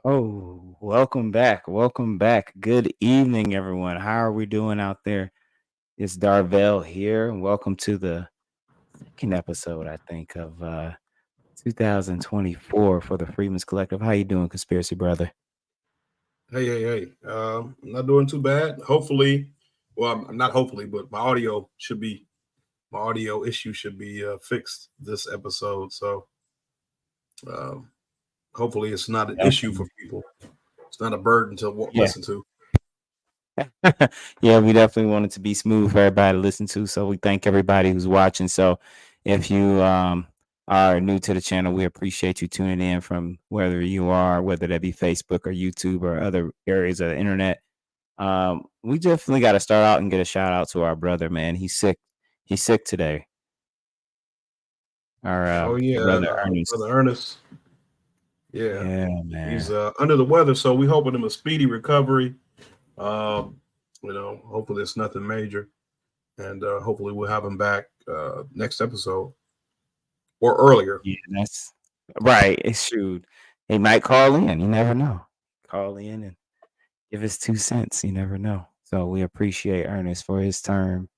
Oh, welcome back. Welcome back. Good evening, everyone. How are we doing out there? It's Darvell here, and welcome to the second episode, I think, of 2024 for the Freeman's Collective. How you doing, Conspiracy Brother? Hey. I'm not doing too bad. Hopefully, well, I'm not hopefully, but my audio issue should be fixed this episode. So um, hopefully, it's not an issue for Definitely. people. It's not a burden to Yeah. listen to. Yeah, we definitely want it to be smooth for everybody to listen to. So we thank everybody who's watching. So if you are new to the channel, we appreciate you tuning in from whether you are, whether that be Facebook or YouTube or other areas of the internet. We definitely got to start out and get a shout out to our brother, man. He's sick. He's sick today. Our Oh yeah, brother brother Ernest. Ernest. Yeah, Yeah, he's man. under the weather, so we hoping him a speedy recovery. Um, hopefully it's nothing major, and hopefully we'll have him back next episode or earlier. Yeah, that's right. It's shoot. He might call in. You never know. Call in and give his 2 cents. You never know. So we appreciate Ernest for his time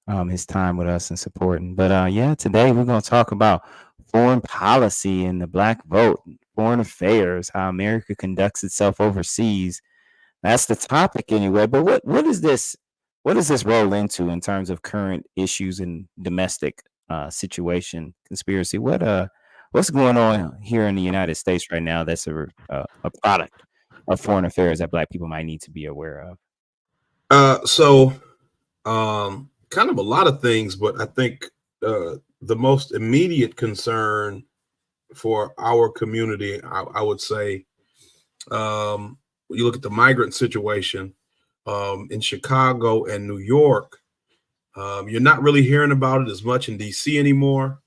with us and supporting. But yeah, today we're gonna talk about foreign policy and the black vote, foreign affairs, how America conducts itself overseas. That's the topic anyway. But what does this roll into in terms of current issues and domestic situation, conspiracy? What's going on here in the United States right now that's a product of foreign affairs that black people might need to be aware of? So kind of a lot of things, but I think the most immediate concern for our community, I would say, you look at the migrant situation in Chicago and New York. You're not really hearing about it as much in DC anymore.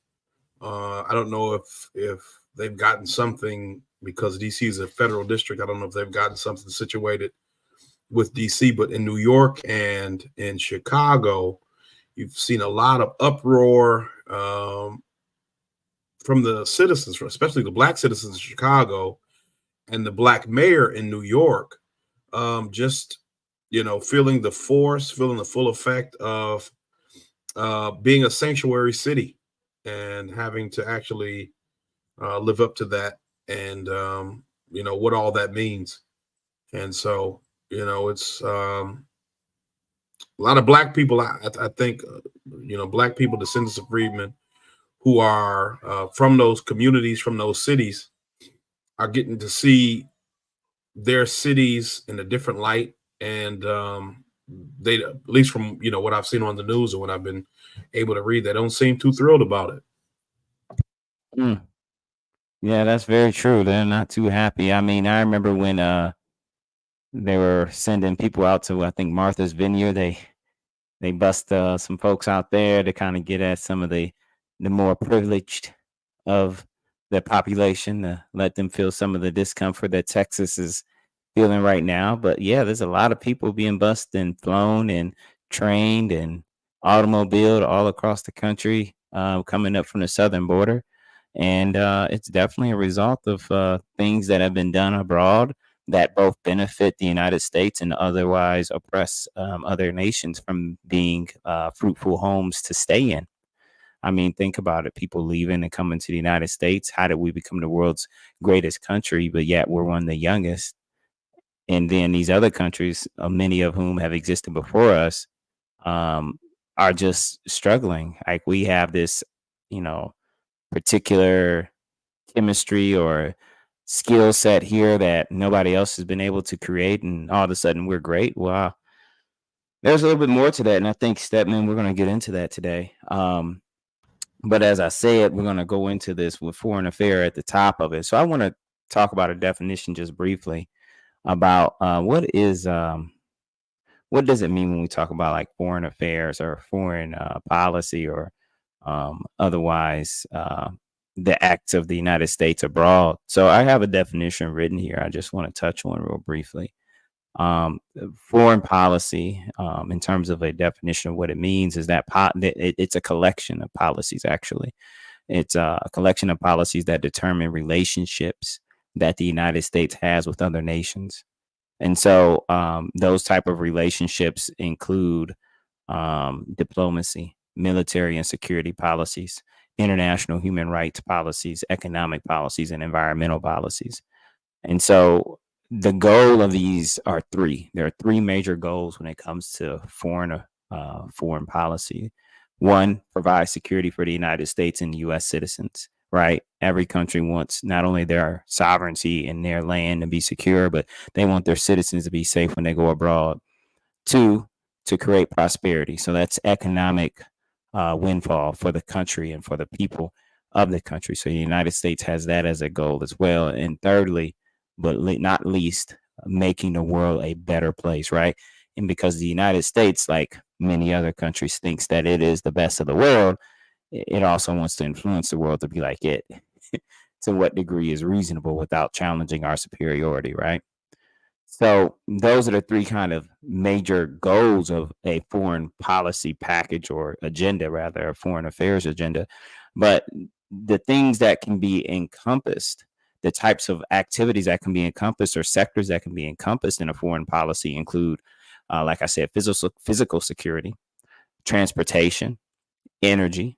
I don't know if they've gotten something because DC is a federal district. I don't know if they've gotten something situated with DC, but in New York and in Chicago, you've seen a lot of uproar from the citizens, especially the black citizens of Chicago and the black mayor in New York, just feeling the force, feeling the full effect of being a sanctuary city and having to actually live up to that, and what all that means. And so it's a lot of black people. I think black people, descendants of freedmen, who are from those communities, from those cities, are getting to see their cities in a different light, and they, at least from what I've seen on the news or what I've been able to read, they don't seem too thrilled about it. Mm, yeah, that's very true. They're not too happy. I mean, I remember when they were sending people out to I think Martha's Vineyard. They bust some folks out there to kind of get at some of the more privileged of the population to let them feel some of the discomfort that Texas is feeling right now. But yeah, there's a lot of people being bussed and flown and trained and automobiled all across the country coming up from the southern border. And it's definitely a result of things that have been done abroad that both benefit the United States and otherwise oppress other nations from being fruitful homes to stay in. I mean, think about it. People leaving and coming to the United States. How did we become the world's greatest country, but yet we're one of the youngest? And then these other countries, many of whom have existed before us, um, are just struggling. Like we have this, you know, particular chemistry or skill set here that nobody else has been able to create, and all of a sudden we're great. Wow, there's a little bit more to that, and I think Stepman, we're going to get into that today. But as I said, we're going to go into this with foreign affair at the top of it. So I want to talk about a definition just briefly about what does it mean when we talk about like foreign affairs or foreign policy or otherwise the acts of the United States abroad. So I have a definition written here. I just want to touch on real briefly. Foreign policy, in terms of a definition of what it means, is that it's a collection of policies. Actually, it's a collection of policies that determine relationships that the United States has with other nations. And so those type of relationships include diplomacy, military and security policies, international human rights policies, economic policies, and environmental policies. And so the goal of these are three. There are three major goals when it comes to foreign policy. One, provide security for the United States and U.S. citizens. Right, every country wants not only their sovereignty and their land to be secure, but they want their citizens to be safe when they go abroad. Two, to create prosperity. So that's economic windfall for the country and for the people of the country. So the United States has that as a goal as well. And thirdly, but not least, making the world a better place, right? And because the United States, like many other countries, thinks that it is the best of the world, it also wants to influence the world to be like it. To what degree is reasonable without challenging our superiority, right? So those are the three kind of major goals of a foreign policy package, or agenda, rather, a foreign affairs agenda. But the things that can be encompassed, the types of activities that can be encompassed, or sectors that can be encompassed in a foreign policy include, like I said, physical security, transportation, energy,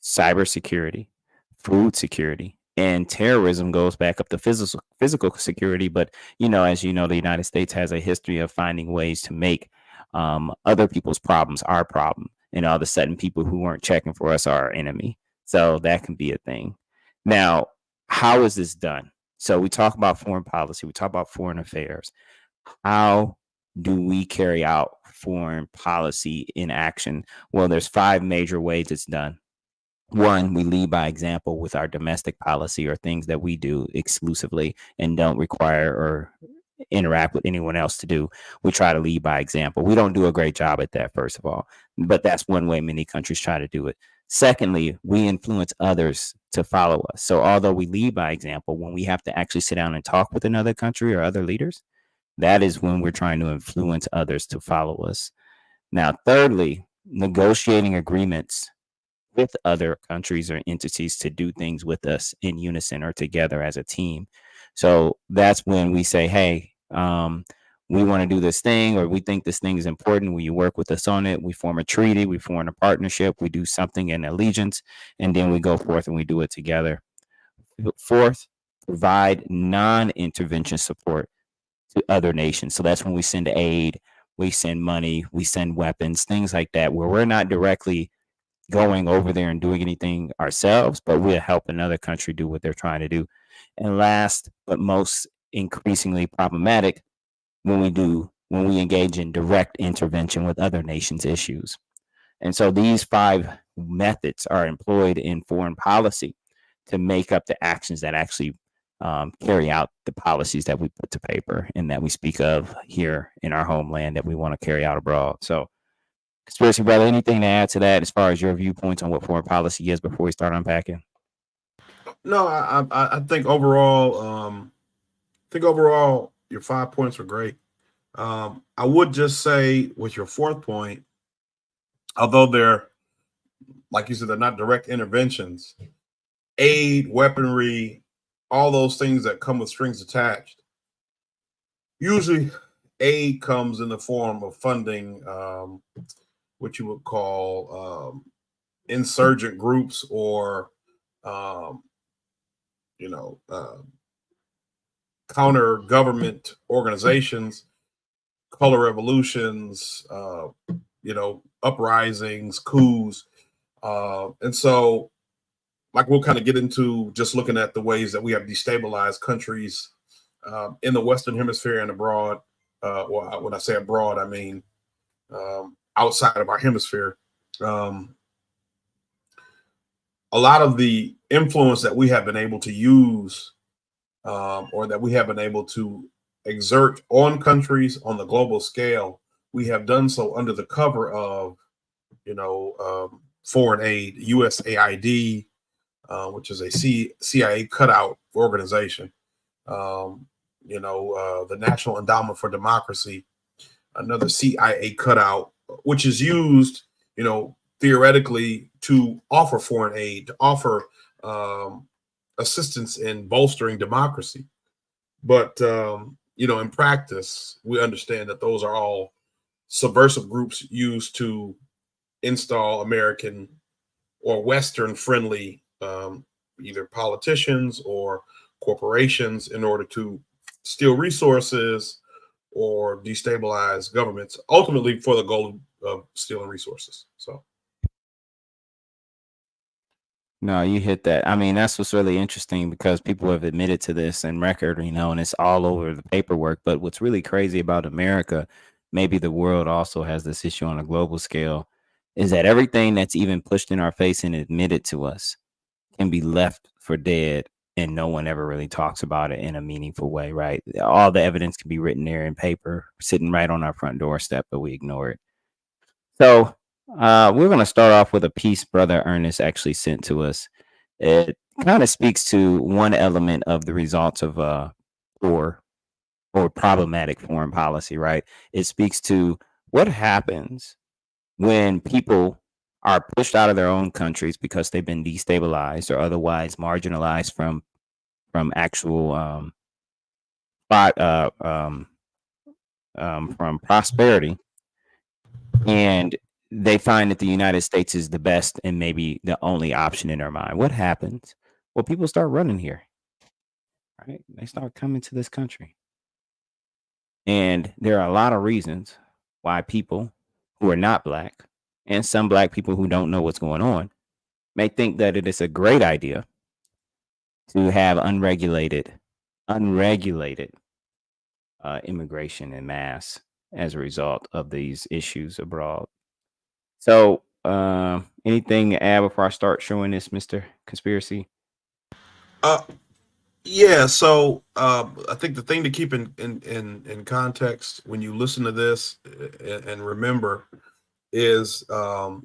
cybersecurity, food security, and terrorism goes back up to physical security. But as you know, the United States has a history of finding ways to make other people's problems our problem, and all of a sudden, people who weren't checking for us are our enemy. So that can be a thing. Now, how is this done? So we talk about foreign policy, we talk about foreign affairs. How do we carry out foreign policy in action? Well, there's 5 major ways it's done. One, we lead by example with our domestic policy, or things that we do exclusively and don't require or interact with anyone else to do. We try to lead by example. We don't do a great job at that, first of all, but that's one way many countries try to do it. Secondly, we influence others to follow us. So although we lead by example, when we have to actually sit down and talk with another country or other leaders, that is when we're trying to influence others to follow us. Now, thirdly, negotiating agreements with other countries or entities to do things with us in unison or together as a team. So that's when we say, hey, we want to do this thing, or we think this thing is important. Will you work with us on it? We form a treaty, we form a partnership, we do something in allegiance, and then we go forth and we do it together. Fourth, provide non-intervention support to other nations. So that's when we send aid, we send money, we send weapons, things like that, where we're not directly going over there and doing anything ourselves, but we'll help another country do what they're trying to do. And last, but most increasingly problematic, when we engage in direct intervention with other nations' issues. And so these 5 methods are employed in foreign policy to make up the actions that actually carry out the policies that we put to paper and that we speak of here in our homeland that we want to carry out abroad. So, Conspiracy Brother, anything to add to that as far as your viewpoints on what foreign policy is before we start unpacking? No, I think overall, your 5 points were great. I would just say with your 4th point, although they're, like you said, they're not direct interventions, aid, weaponry, all those things that come with strings attached. Usually aid comes in the form of funding what you would call insurgent groups, or counter government organizations, color revolutions, uprisings, coups. And so, like, we'll kind of get into just looking at the ways that we have destabilized countries in the Western Hemisphere and abroad. Well, when I say abroad, I mean outside of our hemisphere. A lot of the influence that we have been able to use, or that we have been able to exert on countries on the global scale, we have done so under the cover of, foreign aid, USAID, which is a CIA cutout organization. The National Endowment for Democracy, another CIA cutout, which is used, theoretically to offer foreign aid, to offer assistance in bolstering democracy. But in practice, we understand that those are all subversive groups used to install American or Western friendly either politicians or corporations in order to steal resources or destabilize governments, ultimately for the goal of stealing resources. So, No, you hit that. I mean, that's what's really interesting because people have admitted to this in record, and it's all over the paperwork. But what's really crazy about America, maybe the world also has this issue on a global scale, is that everything that's even pushed in our face and admitted to us can be left for dead and no one ever really talks about it in a meaningful way, right? All the evidence can be written there in paper, sitting right on our front doorstep, but we ignore it. So we're going to start off with a piece Brother Ernest actually sent to us. It kind of speaks to one element of the results of poor or problematic foreign policy, right? It speaks to what happens when people are pushed out of their own countries because they've been destabilized or otherwise marginalized from actual spot from prosperity, and they find that the United States is the best and maybe the only option in their mind. What happens? Well, people start running here, right? They start coming to this country. And there are a lot of reasons why people who are not black and some black people who don't know what's going on may think that it is a great idea to have unregulated immigration in mass as a result of these issues abroad. So, anything to add before I start showing this, Mister Conspiracy? uh, yeah. So, I think the thing to keep in context when you listen to this and remember is, and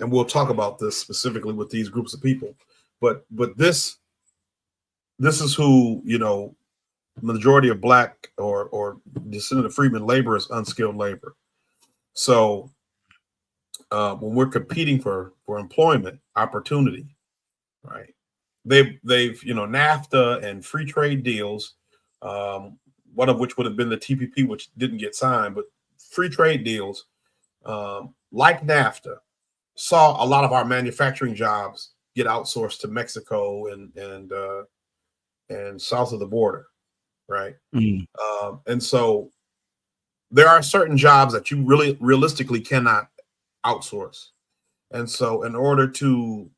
we'll talk about this specifically with these groups of people, but this is who majority of black or descendant of freedmen labor is unskilled labor. So when we're competing for employment opportunity, right? They've NAFTA and free trade deals, one of which would have been the TPP, which didn't get signed, but free trade deals like NAFTA saw a lot of our manufacturing jobs get outsourced to Mexico and south of the border, right? Mm. And so there are certain jobs that you really realistically cannot outsource. And so in order to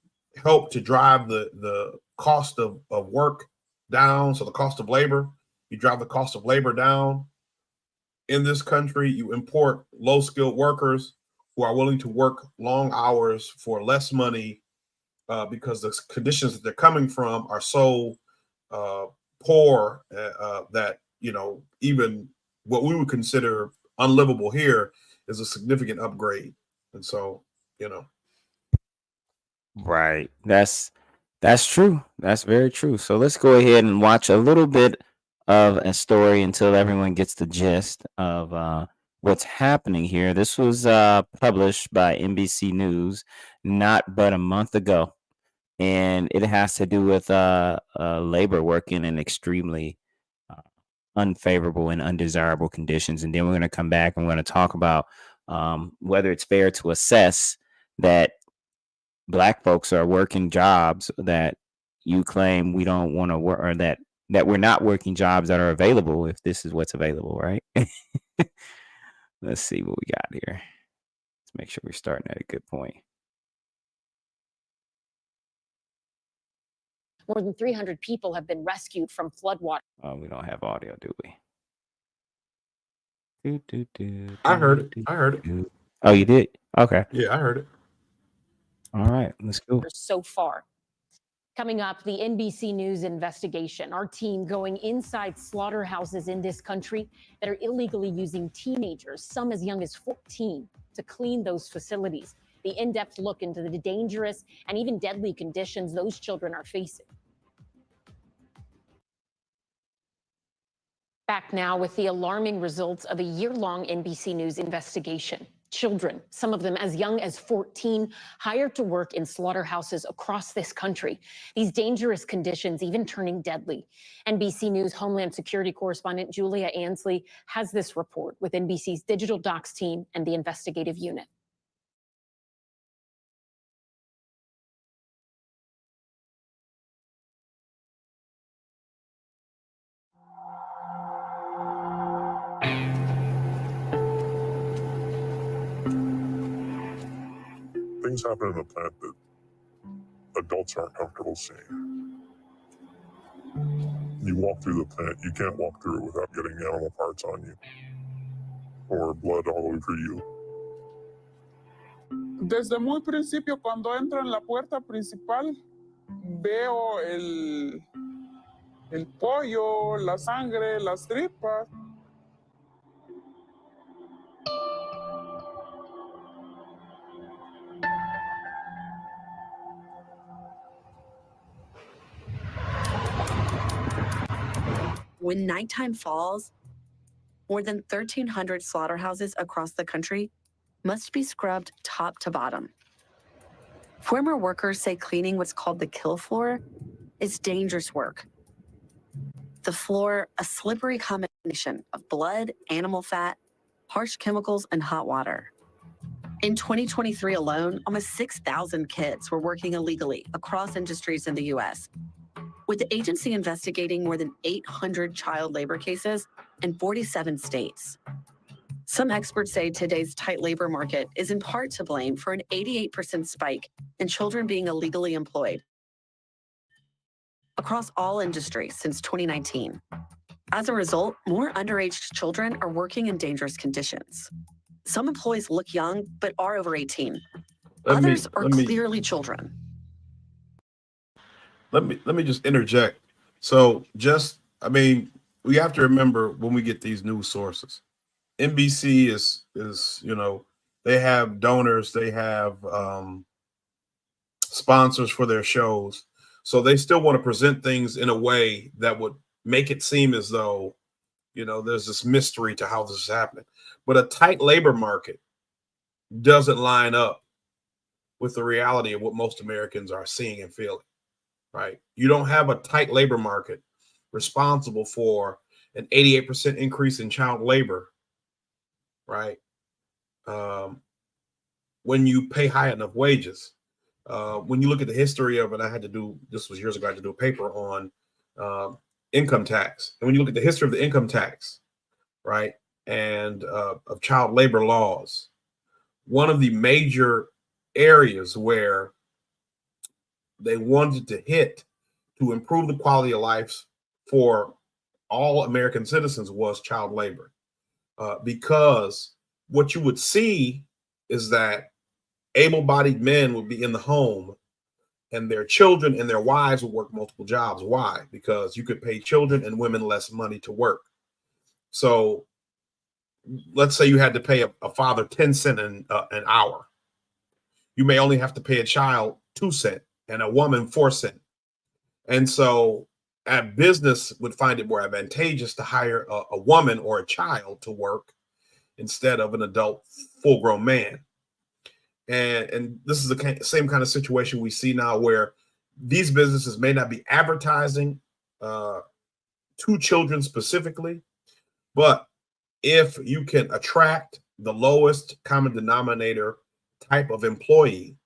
help to drive the cost of work down, so the cost of labor, you drive the cost of labor down in this country, you import low skilled workers who are willing to work long hours for less money because the conditions that they're coming from are so uh, poor that even what we would consider unlivable here is a significant upgrade. And so, you know, Right. That's true. That's very true. So let's go ahead and watch a little bit of a story until everyone gets the gist of what's happening here. This was published by NBC News not but a month ago, and it has to do with labor working in extremely uh, unfavorable and undesirable conditions. And then we're going to come back and we're going to talk about whether it's fair to assess that black folks are working jobs that you claim we don't want to work, or that we're not working jobs that are available if this is what's available, right? Let's see what we got here. Let's make sure we're starting at a good point. More than 300 people have been rescued from floodwater. Oh, we don't have audio, do we? Do, do, do, I heard do, it. do, I heard it. do. Oh, you did? Okay. Yeah, I heard it. All right. Let's go. So far. Coming up, the NBC News investigation. Our team going inside slaughterhouses in this country that are illegally using teenagers, some as young as 14, to clean those facilities. The in-depth look into the dangerous and even deadly conditions those children are facing. Back now with the alarming results of a year-long NBC News investigation. Children, some of them as young as 14, hired to work in slaughterhouses across this country. These dangerous conditions even turning deadly. NBC News Homeland Security correspondent Julia Ansley has this report with NBC's Digital Docs team and the investigative unit. Things happen in the plant that adults aren't comfortable seeing. You walk through the plant, you can't walk through it without getting animal parts on you or blood all over you. Desde muy principio, cuando entro en la puerta principal, veo el pollo, la sangre, las tripas. When nighttime falls, more than 1,300 slaughterhouses across the country must be scrubbed top to bottom. Former workers say cleaning what's called the kill floor is dangerous work. The floor, a slippery combination of blood, animal fat, harsh chemicals, and hot water. In 2023 alone, almost 6,000 kids were working illegally across industries in the U.S., with the agency investigating more than 800 child labor cases in 47 states. Some experts say today's tight labor market is in part to blame for an 88% spike in children being illegally employed across all industries since 2019. As a result, more underage children are working in dangerous conditions. Some employees look young, but are over 18. Others are clearly children. Let me just interject. So we have to remember when we get these news sources, NBC is they have donors, they have sponsors for their shows. So they still want to present things in a way that would make it seem as though, there's this mystery to how this is happening. But a tight labor market doesn't line up with the reality of what most Americans are seeing and feeling. Right? You don't have a tight labor market responsible for an 88% increase in child labor, right? When you pay high enough wages. When you look at the history of it, this was years ago, I had to do a paper on income tax. And when you look at the history of the income tax, right, and of child labor laws, one of the major areas where they wanted to hit to improve the quality of life for all American citizens was child labor. Because what you would see is that able-bodied men would be in the home and their children and their wives would work multiple jobs. Why? Because you could pay children and women less money to work. So let's say you had to pay a father 10 cents an hour. You may only have to pay a child 2 cents. And a woman 4 cents. And so a business would find it more advantageous to hire a woman or a child to work instead of an adult full-grown man. And this is the same kind of situation we see now where these businesses may not be advertising to children specifically, but if you can attract the lowest common denominator type of employee,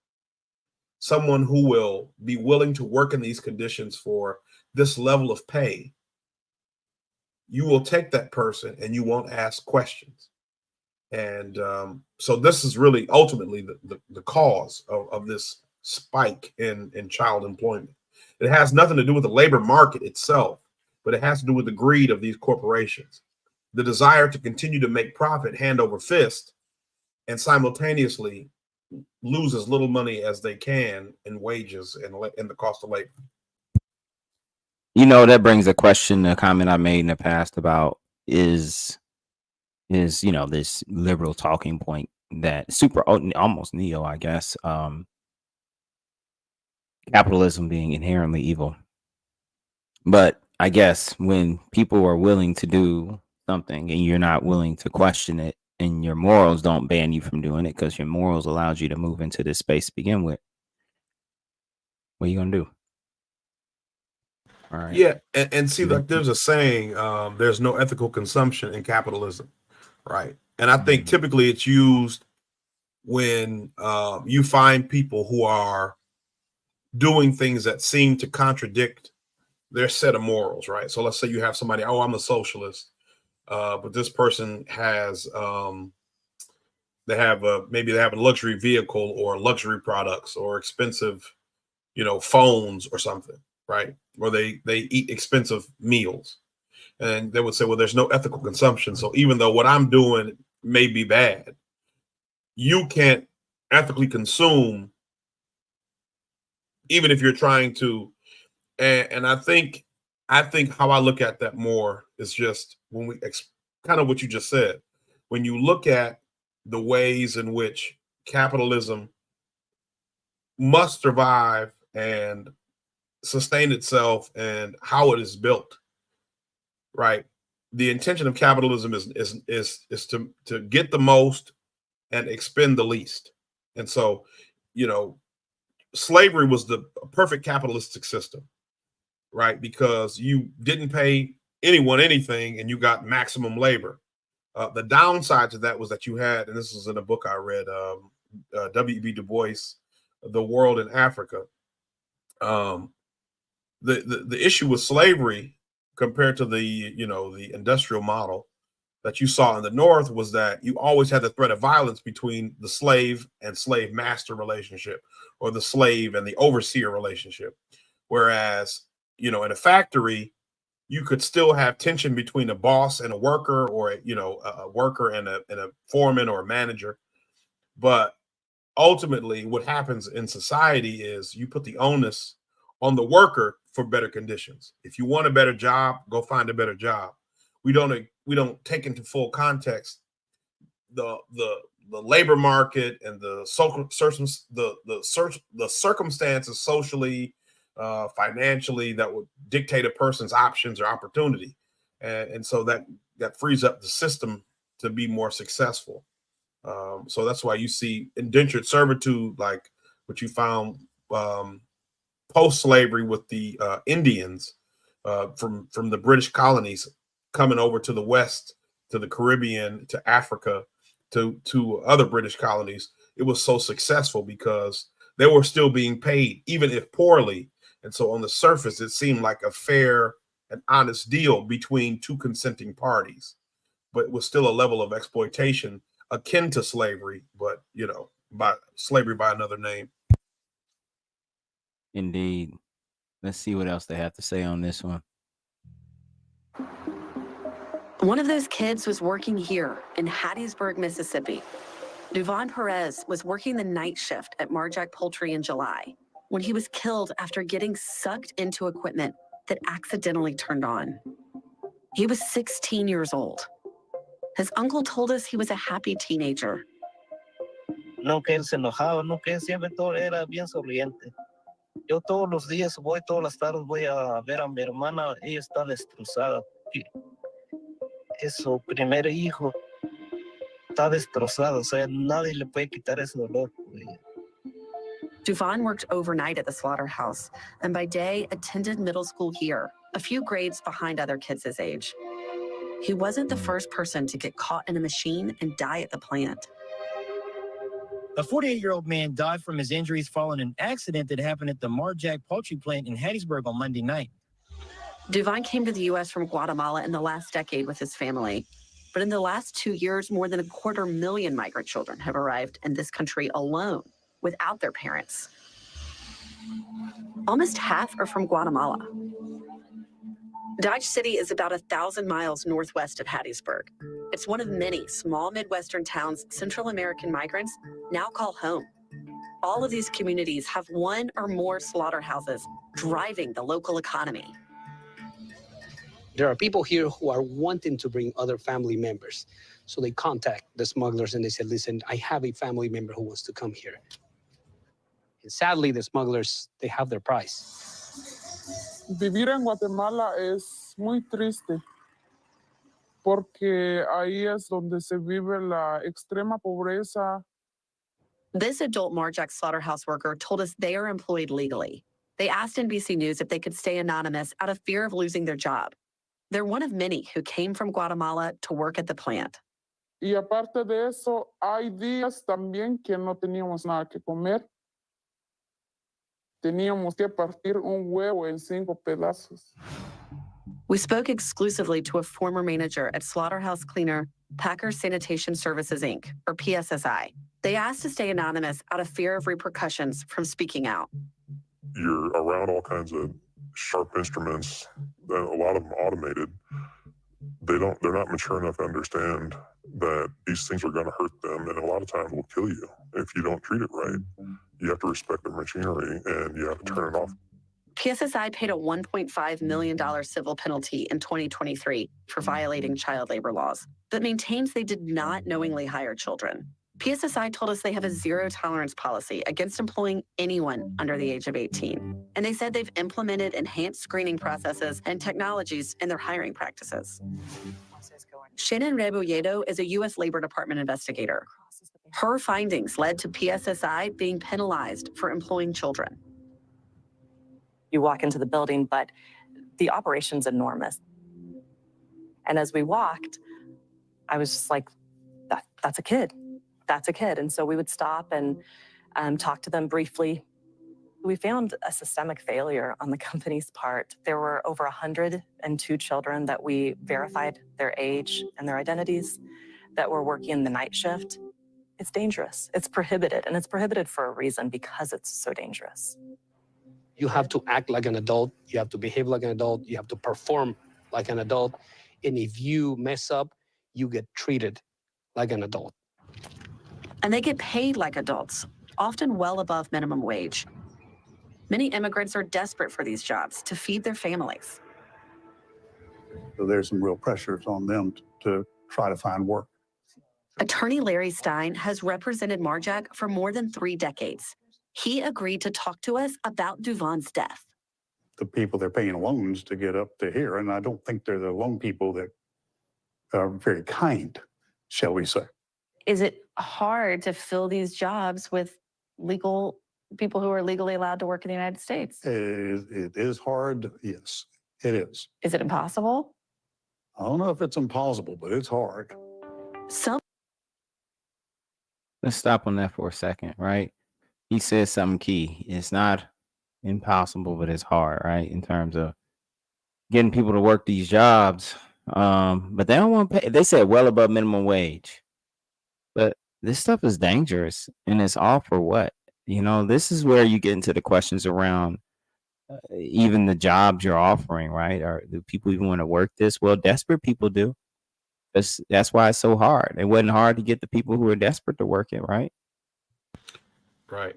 someone who will be willing to work in these conditions for this level of pay, you will take that person and you won't ask questions. And so this is really ultimately the cause of this spike in child employment. It has nothing to do with the labor market itself, but it has to do with the greed of these corporations, the desire to continue to make profit hand over fist and simultaneously lose as little money as they can in wages and the cost of labor. That brings a comment I made in the past about is this liberal talking point that almost neo, I guess, capitalism being inherently evil. But I guess when people are willing to do something and you're not willing to question it, and your morals don't ban you from doing it because your morals allowed you to move into this space to begin with, what are you gonna do? All right. Yeah, and see, Mhm. like there's a saying, there's no ethical consumption in capitalism, right? And I think typically it's used when you find people who are doing things that seem to contradict their set of morals, right? So let's say you have somebody, oh, I'm a socialist, but this person has maybe they have a luxury vehicle or luxury products or expensive, phones or something, right? Or they eat expensive meals, and they would say, well, there's no ethical consumption. So even though what I'm doing may be bad, you can't ethically consume, even if you're trying to. And I think how I look at that more is just when kind of what you just said. When you look at the ways in which capitalism must survive and sustain itself and how it is built, right? The intention of capitalism is to get the most and expend the least. And so, slavery was the perfect capitalistic system, right? Because you didn't pay anyone anything and you got maximum labor. The downside to that was that you had, and this is in a book I read, W.E.B. Du Bois, The World in Africa. The issue with slavery compared to the industrial model that you saw in the North was that you always had the threat of violence between the slave and slave master relationship, or the slave and the overseer relationship. Whereas, in a factory, you could still have tension between a boss and a worker, or a worker and a foreman or a manager. But ultimately, what happens in society is you put the onus on the worker for better conditions. If you want a better job, go find a better job. We don't take into full context the labor market and the circumstances socially, financially, that would dictate a person's options or opportunity, and so that frees up the system to be more successful. So that's why you see indentured servitude, like what you found post-slavery with the Indians from the British colonies coming over to the West, to the Caribbean, to Africa, to other British colonies. It was so successful because they were still being paid, even if poorly. And so on the surface, it seemed like a fair and honest deal between two consenting parties, but it was still a level of exploitation akin to slavery, but by slavery by another name. Indeed. Let's see what else they have to say on this one. One of those kids was working here in Hattiesburg, Mississippi. Duvon Perez was working the night shift at Marjack Poultry in July when he was killed after getting sucked into equipment that accidentally turned on. He was 16 years old. His uncle told us he was a happy teenager. Nunca él se enojaba, nunca él siempre todo era bien sonriente. Yo todos los días voy, todas las tardes voy a ver a mi hermana, ella está destrozada. Es su primer hijo, está destrozado, o sea, nadie le puede quitar ese dolor. Duvon worked overnight at the slaughterhouse and by day attended middle school here, a few grades behind other kids his age. He wasn't the first person to get caught in a machine and die at the plant. A 48-year-old man died from his injuries following an accident that happened at the Marjack Poultry plant in Hattiesburg on Monday night. Duvon came to the U.S. from Guatemala in the last decade with his family. But in the last 2 years, more than 250,000 migrant children have arrived in this country alone without their parents. Almost half are from Guatemala. Dodge City is about 1,000 miles northwest of Hattiesburg. It's one of many small Midwestern towns Central American migrants now call home. All of these communities have one or more slaughterhouses driving the local economy. There are people here who are wanting to bring other family members. So they contact the smugglers and they said, listen, I have a family member who wants to come here. And sadly, the smugglers, they have their price. Vivir en Guatemala es muy triste. porque ahí es donde se vive la extrema pobreza. This adult Marjack slaughterhouse worker told us they are employed legally. They asked NBC News if they could stay anonymous out of fear of losing their job. They're one of many who came from Guatemala to work at the plant. Y aparte de eso, hay días también que no teníamos nada que comer. Teníamos que partir un huevo en 5 pedazos. We spoke exclusively to a former manager at slaughterhouse cleaner Packer Sanitation Services, Inc., or PSSI. They asked to stay anonymous out of fear of repercussions from speaking out. You're around all kinds of sharp instruments, and a lot of them automated. They're not mature enough to understand that these things are going to hurt them, and a lot of times will kill you if you don't treat it right. You have to respect the machinery, and you have to turn it off. PSSI paid a $1.5 million civil penalty in 2023 for violating child labor laws, but maintains they did not knowingly hire children. PSSI told us they have a zero tolerance policy against employing anyone under the age of 18. And they said they've implemented enhanced screening processes and technologies in their hiring practices. Shannon Rebolledo is a U.S. Labor Department investigator. Her findings led to PSSI being penalized for employing children. You walk into the building, but the operation's enormous. And as we walked, I was just like, that's a kid. That's a kid. And so we would stop and talk to them briefly. We found a systemic failure on the company's part. There were over 102 children that we verified their age and their identities that were working the night shift. It's dangerous. It's prohibited. And it's prohibited for a reason, because it's so dangerous. You have to act like an adult. You have to behave like an adult. You have to perform like an adult. And if you mess up, you get treated like an adult. And they get paid like adults, often well above minimum wage. Many immigrants are desperate for these jobs to feed their families. So there's some real pressures on them to try to find work. Attorney Larry Stein has represented Marjack for more than 3 decades. He agreed to talk to us about Duvon's death. The people they're paying loans to get up to here, and I don't think they're the loan people that are very kind, shall we say. Is it hard to fill these jobs with legal people who are legally allowed to work in the United States? It is hard, yes, it is. Is it impossible? I don't know if it's impossible, but it's hard. Let's stop on that for a second, right? He says something key. It's not impossible, but it's hard, right? In terms of getting people to work these jobs. But they don't want to pay. They said well above minimum wage. But this stuff is dangerous, and it's all for what? You know, this is where you get into the questions around even the jobs you're offering, right? Or do people even want to work this? Well, desperate people do. That's why it's so hard. It wasn't hard to get the people who are desperate to work it, right? Right.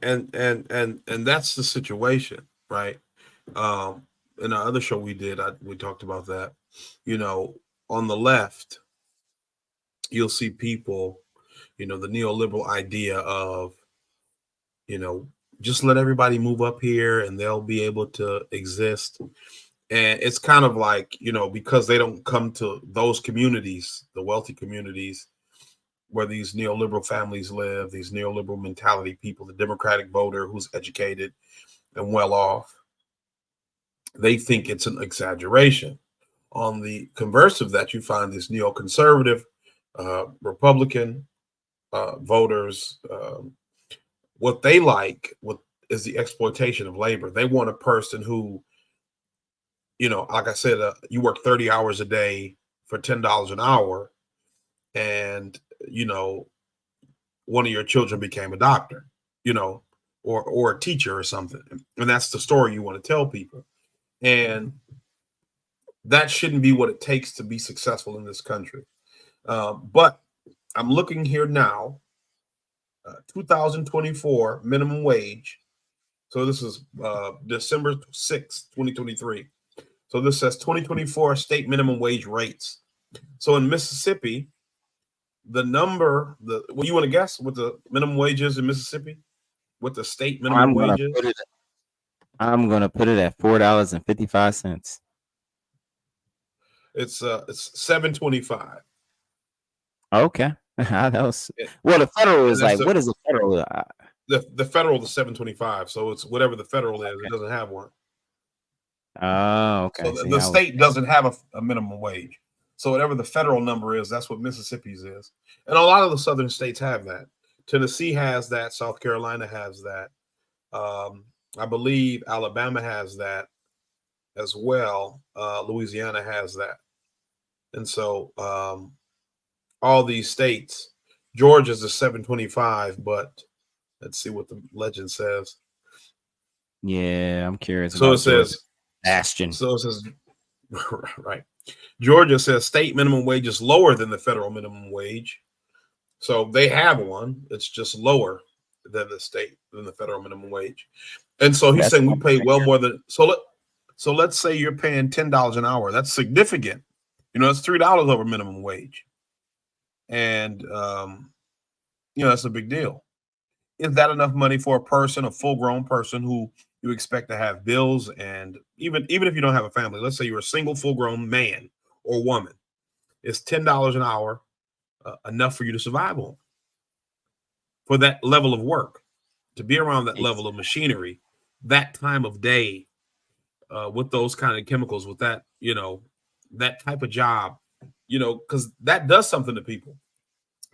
And that's the situation, right? In our other show we did, we talked about that. You know, on the left, you'll see people, you know, the neoliberal idea of, you know, just let everybody move up here and they'll be able to exist. And it's kind of like, you know, because they don't come to those communities, the wealthy communities where these neoliberal families live, these neoliberal mentality people, the Democratic voter who's educated and well off, they think it's an exaggeration. On the converse of that, you find this neoconservative Republican voters, what they like is the exploitation of labor. They want a person who, you know, like I said, you work 30 hours a day for $10 an hour, and, you know, one of your children became a doctor, you know, or a teacher or something. And that's the story you want to tell people. And that shouldn't be what it takes to be successful in this country. But I'm looking here now, 2024 minimum wage. So this is December 6th, 2023. So this says 2024 state minimum wage rates. So in Mississippi, the number, what you want to guess what the minimum wage is in Mississippi? What the state minimum wage is? I'm going to put it at $4.55. It's 725. Okay. That was Yeah. well. The federal is And that's like, what is the federal? The federal is 725, so it's whatever the federal is. It doesn't have one. Oh, okay. So See, the I was- state doesn't have a minimum wage. So whatever the federal number is, that's what Mississippi's is. And a lot of the southern states have that. Tennessee has that. South Carolina has that. I believe Alabama has that as well. Louisiana has that. And so all these states, Georgia's a 725, but let's see what the legend says. Yeah, I'm curious. So about it says Georgia. Bastion. So it says right. Georgia says state minimum wage is lower than the federal minimum wage. So they have one. It's just lower than the federal minimum wage. And so he's saying we pay well more than so let's say you're paying $10 an hour. That's significant. You know, it's $3 over minimum wage. And that's a big deal. Is that enough money for a person, a full-grown person who you expect to have bills, and even if you don't have a family, let's say you're a single full-grown man or woman, is $10 an hour enough for you to survive on for that level of work, to be around that level of machinery, that time of day, with those kind of chemicals, with that, that type of job, because that does something to people,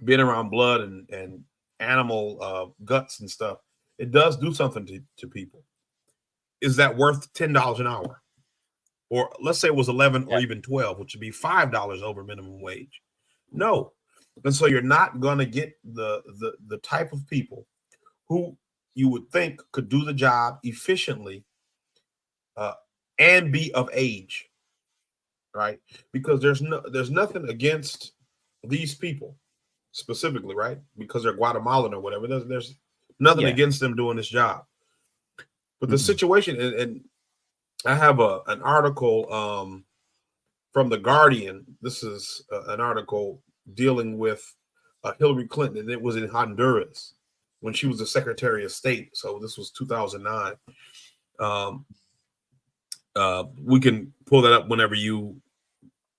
being around blood and animal guts and stuff. It does do something to people. Is that worth $10 an hour? Or let's say it was 11 or even 12, which would be $5 over minimum wage. No. And so you're not going to get the type of people who you would think could do the job efficiently and be of age, right? Because there's nothing against these people specifically, right? Because they're Guatemalan or whatever. There's nothing against them doing this job. But the situation, and I have an article from The Guardian. This is an article dealing with Hillary Clinton, and it was in Honduras when she was the Secretary of State. So this was 2009. We can pull that up when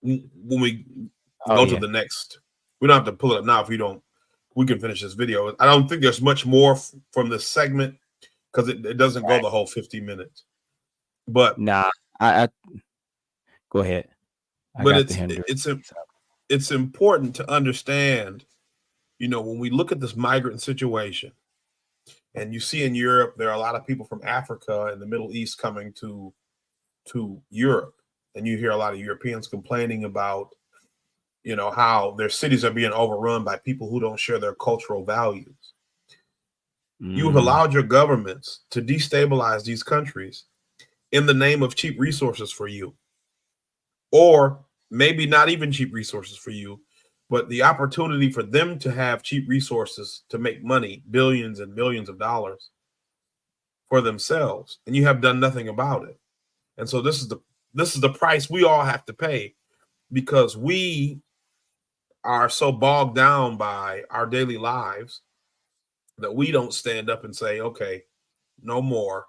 we go to the next. We don't have to pull it up now if you don't. We can finish this video. I don't think there's much more from this segment because it doesn't go the whole 50 minutes. But I go ahead. It's important to understand, when we look at this migrant situation, and you see in Europe there are a lot of people from Africa and the Middle East coming to Europe, and you hear a lot of Europeans complaining about how their cities are being overrun by people who don't share their cultural values. You've allowed your governments to destabilize these countries in the name of cheap resources for you, or maybe not even cheap resources for you, but the opportunity for them to have cheap resources to make money, billions and millions of dollars for themselves, and you have done nothing about it. And so this is the price we all have to pay, because we are so bogged down by our daily lives that we don't stand up and say, okay, no more.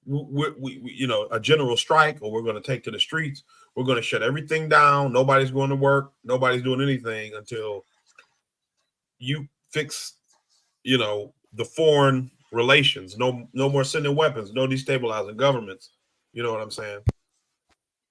We a general strike, or we're going to take to the streets. We're going to shut everything down. Nobody's going to work. Nobody's doing anything until you fix, the foreign relations. No more sending weapons. No destabilizing governments. You know what I'm saying?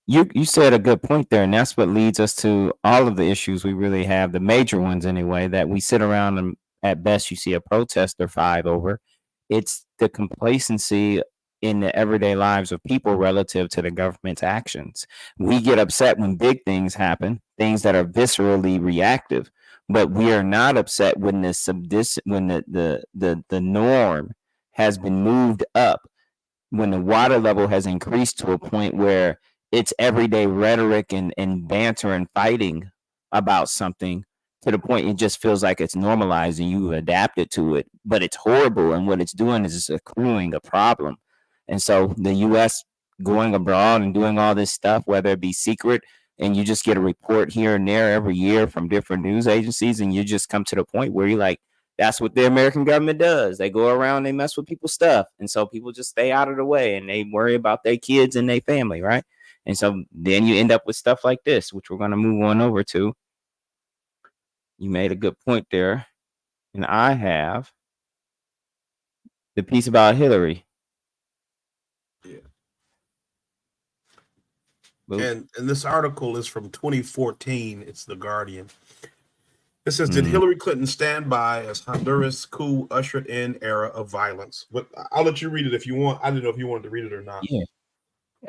You said a good point there, and that's what leads us to all of the issues we really have, the major ones anyway, that we sit around and at best you see a protest or 5 over. It's the complacency in the everyday lives of people relative to the government's actions. We get upset when big things happen, things that are viscerally reactive, but we are not upset when the norm has been moved up, when the water level has increased to a point where it's everyday rhetoric and banter and fighting about something, to the point it just feels like it's normalized and you adapted to it, but it's horrible. And what it's doing is it's accruing a problem. And so the U.S. going abroad and doing all this stuff, whether it be secret, and you just get a report here and there every year from different news agencies, and you just come to the point where you're like, that's what the American government does. They go around, they mess with people's stuff. And so people just stay out of the way and they worry about their kids and their family, right? And so then you end up with stuff like this, which we're going to move on over to. You made a good point there. And I have the piece about Hillary. Yeah. Boop. And this article is from 2014. It's The Guardian. It says, did Mhm. Hillary Clinton stand by as Honduras coup ushered in era of violence? But I'll let you read it if you want. I didn't know if you wanted to read it or not. Yeah.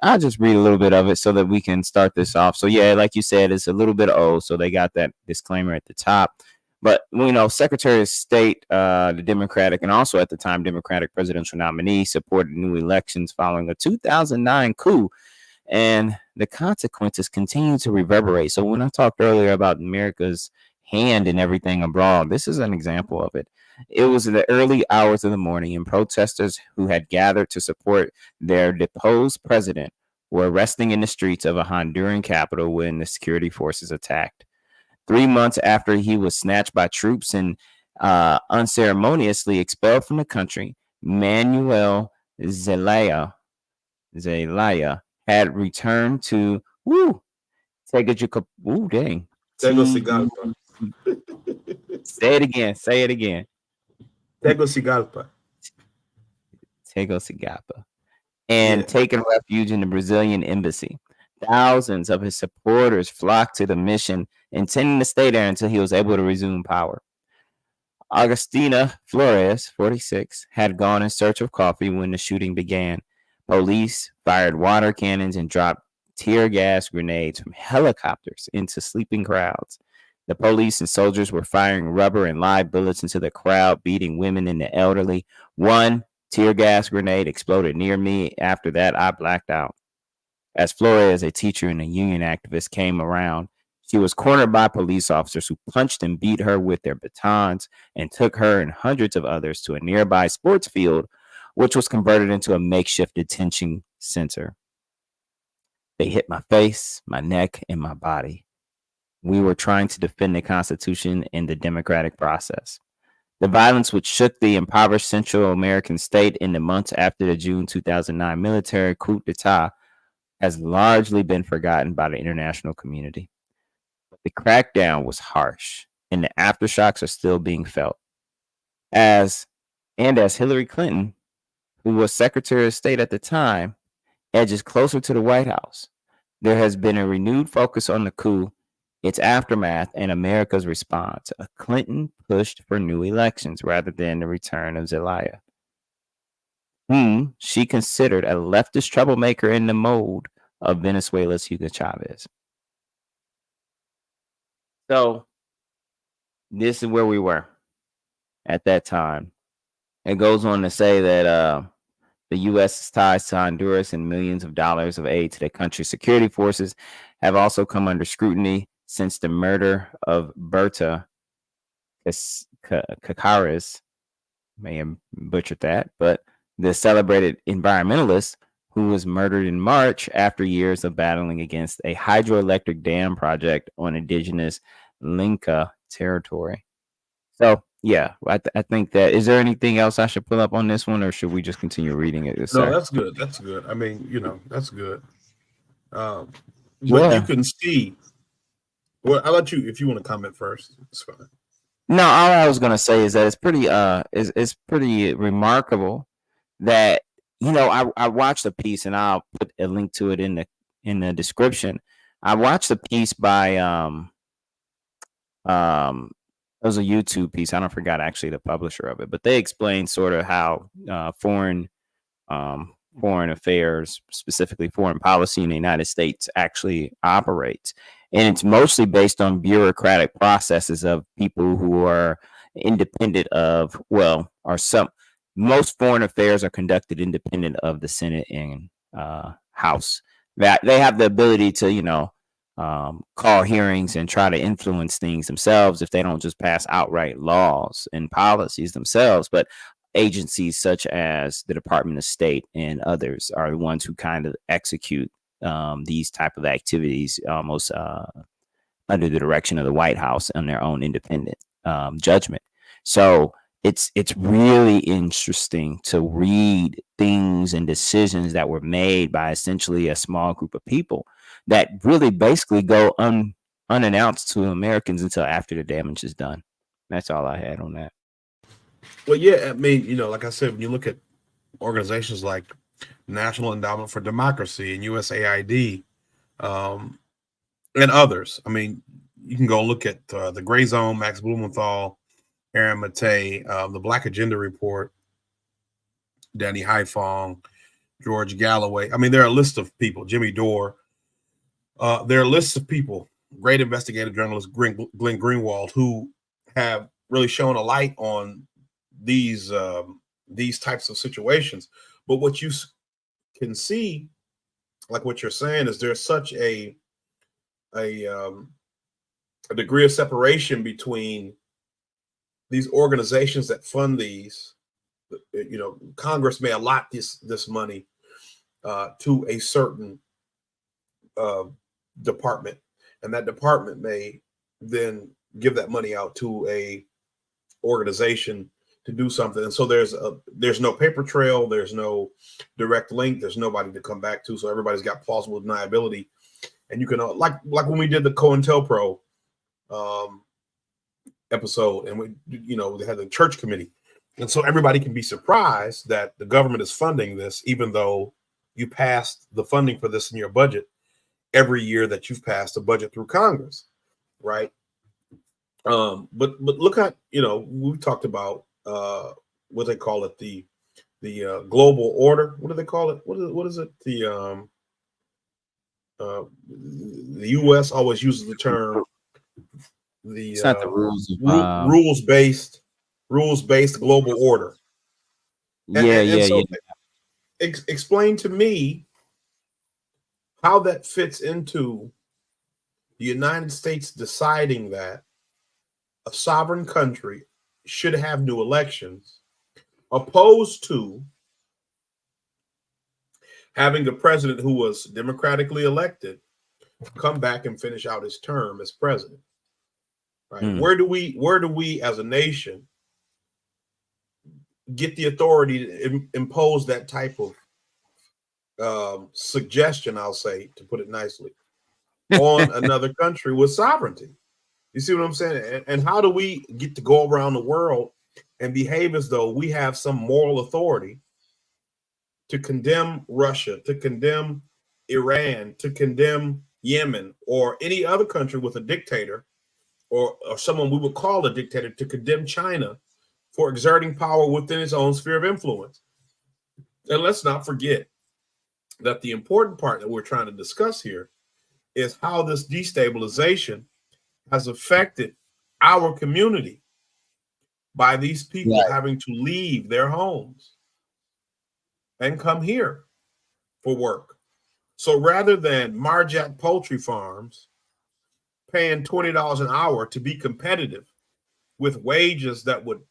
I'll just read a little bit of it so that we can start this off. So yeah, like you said, it's a little bit old, so they got that disclaimer at the top. But you know, Secretary of State, the Democratic and also at the time Democratic presidential nominee, supported new elections following a 2009 coup, and the consequences continue to reverberate. So when I talked earlier about America's hand in everything abroad, this is an example of it. It was in the early hours of the morning, and protesters who had gathered to support their deposed president were resting in the streets of a Honduran capital when the security forces attacked. 3 months after he was snatched by troops and unceremoniously expelled from the country, Manuel Zelaya had returned to Tegucigalpa. Say it again. Say it again. Tegucigalpa. Tegucigalpa. And taken refuge in the Brazilian embassy. Thousands of his supporters flocked to the mission, intending to stay there until he was able to resume power. Augustina Flores, 46, had gone in search of coffee when the shooting began. Police fired water cannons and dropped tear gas grenades from helicopters into sleeping crowds. The police and soldiers were firing rubber and live bullets into the crowd, beating women and the elderly. One tear gas grenade exploded near me. After that, I blacked out. As Flores, a teacher and a union activist, came around, she was cornered by police officers who punched and beat her with their batons and took her and hundreds of others to a nearby sports field, which was converted into a makeshift detention center. They hit my face, my neck, and my body. We were trying to defend the Constitution and the democratic process. The violence which shook the impoverished Central American state in the months after the June 2009 military coup d'etat has largely been forgotten by the international community. The crackdown was harsh, and the aftershocks are still being felt. As Hillary Clinton, who was Secretary of State at the time, edges closer to the White House, there has been a renewed focus on the coup, its aftermath, and America's response. Clinton pushed for new elections rather than the return of Zelaya, whom she considered a leftist troublemaker in the mold of Venezuela's Hugo Chavez. So this is where we were at that time. It goes on to say that the U.S.'s ties to Honduras and millions of dollars of aid to the country's security forces have also come under scrutiny since the murder of Berta Cáceres. May have butchered that, but the celebrated environmentalist who was murdered in March after years of battling against a hydroelectric dam project on indigenous Lenca territory. So, yeah, I think that. Is there anything else I should pull up on this one, or should we just continue reading it? No, that's good. That's good. I mean, that's good. But Yeah. you can see. Well, I'll let you, if you want to comment first. It's fine. No, all I was gonna say is that it's pretty remarkable that I watched a piece, and I'll put a link to it in the description. I watched a piece by it was a YouTube piece. I don't forgot actually the publisher of it, but they explained sort of how foreign affairs, specifically foreign policy in the United States, actually operates. And it's mostly based on bureaucratic processes of people who are independent of, most foreign affairs are conducted independent of the Senate and House. That they have the ability to, call hearings and try to influence things themselves if they don't just pass outright laws and policies themselves. But agencies such as the Department of State and others are the ones who kind of execute these type of activities almost under the direction of the White House on their own independent judgment. So it's really interesting to read things and decisions that were made by essentially a small group of people that really basically go unannounced to Americans until after the damage is done. That's all I had on that. Well, yeah, I mean, you know, like I said, when you look at organizations like National Endowment for Democracy and USAID, and others, I mean, you can go look at the Gray Zone, Max Blumenthal, Aaron Matei, the Black Agenda Report, Danny Haifong, George Galloway. I mean, there are a list of people, Jimmy Dore. There are lists of people, great investigative journalist Glenn Greenwald, who have really shown a light on these types of situations. But what you can see, like what you're saying, is there's such a degree of separation between these organizations that fund these. You know, Congress may allot this money to a certain department, and that department may then give that money out to a organization to do something. And so there's no paper trail, there's no direct link, there's nobody to come back to. So everybody's got plausible deniability. And you can like when we did the COINTELPRO episode, and we had the church committee, and so everybody can be surprised that the government is funding this, even though you passed the funding for this in your budget every year that you've passed a budget through Congress, right? But look at, we talked about what they call it, the global order. What do they call it? What is it? The U.S. always uses the term It's not the rules of rules-based global order. So explain to me how that fits into the United States deciding that a sovereign country should have new elections, opposed to having a president who was democratically elected come back and finish out his term as president. Right? Where do we as a nation get the authority to impose that type of suggestion, I'll say, to put it nicely, on another country with sovereignty? You see what I'm saying? And how do we get to go around the world and behave as though we have some moral authority to condemn Russia, to condemn Iran, to condemn Yemen, or any other country with a dictator, or someone we would call a dictator, to condemn China for exerting power within its own sphere of influence? And let's not forget that the important part that we're trying to discuss here is how this destabilization has affected our community by these people having to leave their homes and come here for work. So rather than Marjack Poultry Farms paying $20 an hour to be competitive with wages that would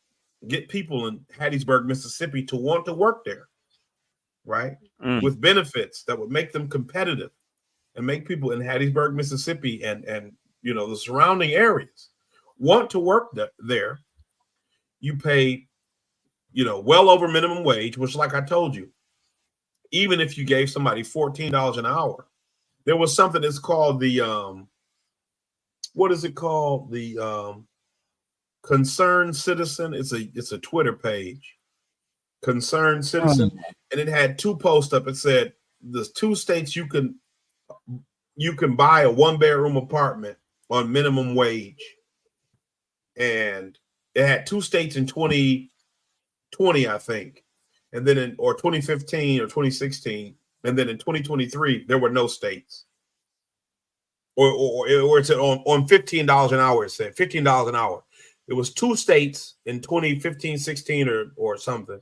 get people in Hattiesburg, Mississippi to want to work there, right? With benefits that would make them competitive and make people in Hattiesburg, Mississippi and the surrounding areas want to work there. You pay, well over minimum wage, which, like I told you, even if you gave somebody $14 an hour, there was something that's called the what is it called? The Concerned Citizen. It's a Twitter page, Concerned Citizen, and it had two posts up. It said there's 2 states you can buy a 1-bedroom apartment on minimum wage, and it had 2 states in 2020, I think, and then or 2015 or 2016, and then in 2023 there were no states. Or it said on $15 an hour. It said $15 an hour. It was 2 states in 2015, 16, or something,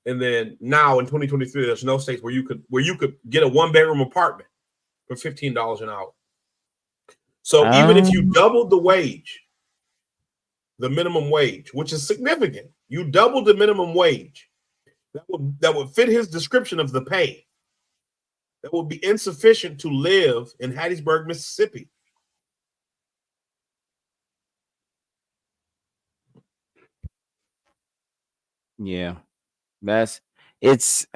and then now in 2023 there's no states where you could get a 1-bedroom apartment for $15 an hour. So even if you doubled the wage, the minimum wage, which is significant, you doubled the minimum wage, that would fit his description of the pay. That would be insufficient to live in Hattiesburg, Mississippi. Yeah, that's it's.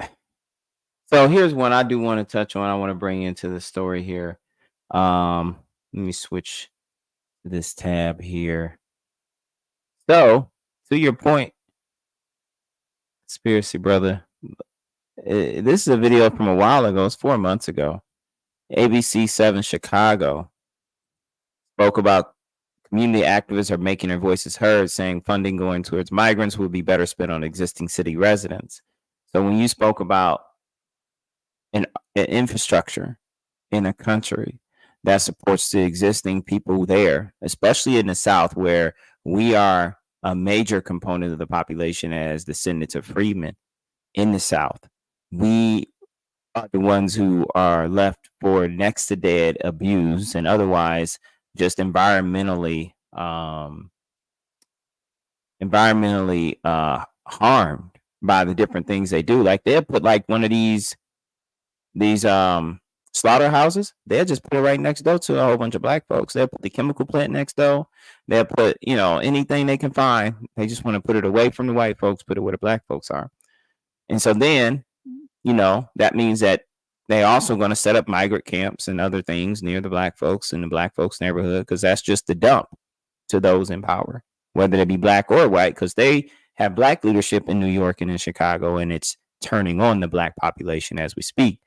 So here's one I do want to touch on. I want to bring into the story here. Let me switch this tab here. So, to your point, conspiracy brother, this is a video from a while ago. It's 4 months ago. ABC 7 Chicago spoke about community activists are making their voices heard, saying funding going towards migrants would be better spent on existing city residents. So when you spoke about an infrastructure in a country that supports the existing people there, especially in the South, where we are a major component of the population as descendants of freedmen in the South, we are the ones who are left for next to dead, abused, and otherwise just environmentally harmed by the different things they do. Like they'll put like one of these slaughterhouses, they'll just put it right next door to a whole bunch of black folks. They'll put the chemical plant next door. They'll put, anything they can find. They just want to put it away from the white folks, put it where the black folks are. And so then, that means that they also going to set up migrant camps and other things near the black folks in the black folks neighborhood, because that's just the dump to those in power, whether they be black or white, because they have black leadership in New York and in Chicago, and it's turning on the black population as we speak.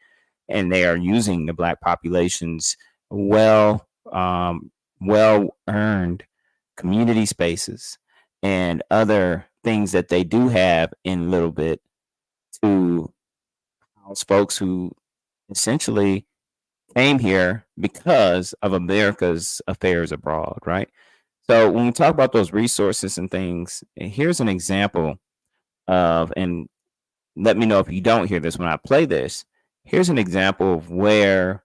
And they are using the black population's well-earned community spaces and other things that they do have in Little Bit to house folks who essentially came here because of America's affairs abroad, right? So when we talk about those resources and things, here's an example of, and let me know if you don't hear this when I play this. Here's an example of where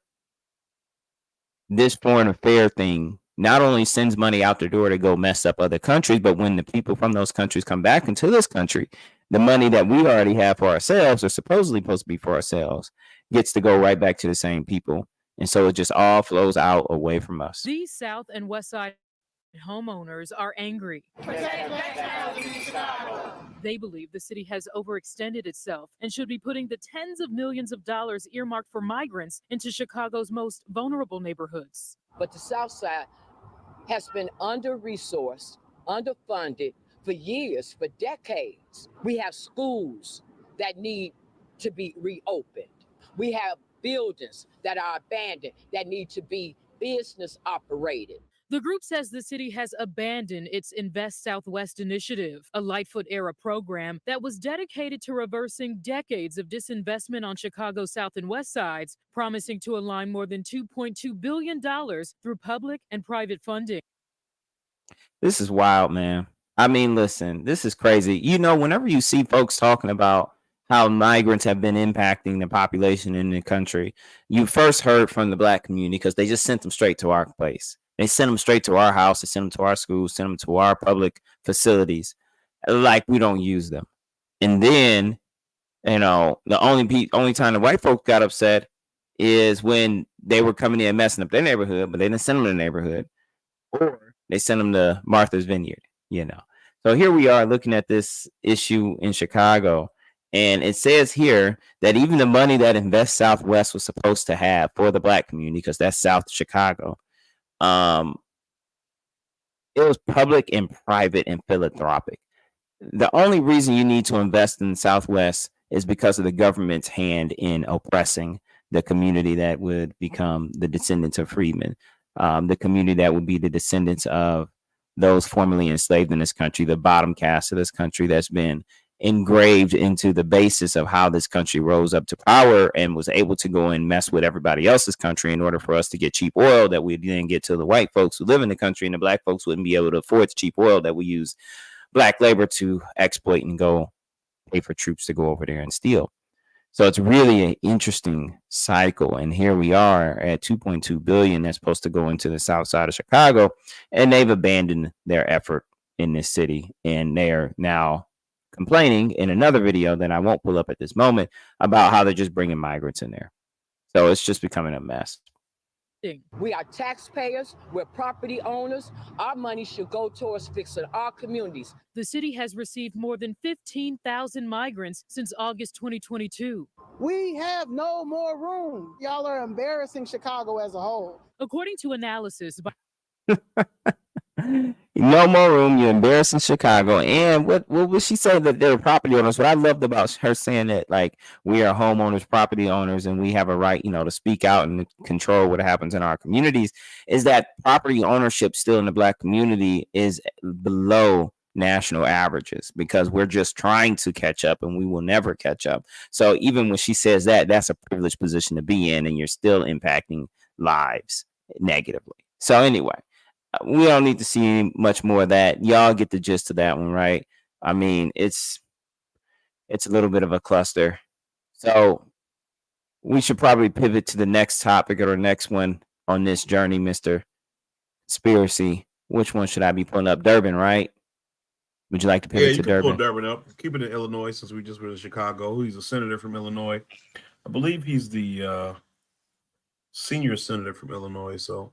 this foreign affair thing not only sends money out the door to go mess up other countries, but when the people from those countries come back into this country, the money that we already have for ourselves, or supposedly supposed to be for ourselves, gets to go right back to the same people. And so it just all flows out away from us. These South and West Side homeowners are angry. They believe the city has overextended itself and should be putting the tens of millions of dollars earmarked for migrants into Chicago's most vulnerable neighborhoods. But the South Side has been under-resourced, underfunded for years, for decades. We have schools that need to be reopened. We have buildings that are abandoned that need to be business operated. The group says the city has abandoned its Invest Southwest initiative, a Lightfoot-era program that was dedicated to reversing decades of disinvestment on Chicago's South and West Sides, promising to align more than $2.2 billion through public and private funding. This is wild, man. I mean, listen, this is crazy. Whenever you see folks talking about how migrants have been impacting the population in the country, you first heard from the black community because they just sent them straight to our place. They sent them straight to our house. They sent them to our schools, sent them to our public facilities, like we don't use them. And then, the only time the white folks got upset is when they were coming in and messing up their neighborhood, but they didn't send them to the neighborhood, or they sent them to Martha's Vineyard. So here we are looking at this issue in Chicago, and it says here that even the money that Invest Southwest was supposed to have for the black community, because that's South Chicago, it was public and private and philanthropic. The only reason you need to invest in the Southwest is because of the government's hand in oppressing the community that would become the descendants of freedmen, the community that would be the descendants of those formerly enslaved in this country, the bottom caste of this country that's been engraved into the basis of how this country rose up to power and was able to go and mess with everybody else's country in order for us to get cheap oil that we then get to the white folks who live in the country, and the black folks wouldn't be able to afford the cheap oil that we use black labor to exploit and go pay for troops to go over there and steal. So it's really an interesting cycle. And here we are at $2.2 billion that's supposed to go into the south side of Chicago, and they've abandoned their effort in this city, and they are now complaining in another video that I won't pull up at this moment about how they're just bringing migrants in there. So it's just becoming a mess. We are taxpayers, we're property owners. Our money should go towards fixing our communities. The city has received more than 15,000 migrants since August 2022. We have no more room. Y'all are embarrassing Chicago as a whole. According to analysis by No more room. You're embarrassing Chicago. And what was she saying that they're property owners? What I loved about her saying that, like, we are homeowners, property owners, and we have a right, to speak out and control what happens in our communities, is that property ownership still in the Black community is below national averages because we're just trying to catch up and we will never catch up. So even when she says that, that's a privileged position to be in, and you're still impacting lives negatively. So anyway, we don't need to see much more of that. Y'all get the gist of that one, right? I mean, it's a little bit of a cluster. So we should probably pivot to the next topic or the next one on this journey, Mr. Conspiracy. Which one should I be pulling up? Durban, right? Would you like to pivot Yeah, you to can pull Durban? Durban up. Keep it in Illinois since we just were in Chicago. He's a senator from Illinois. I believe he's the senior senator from Illinois. So,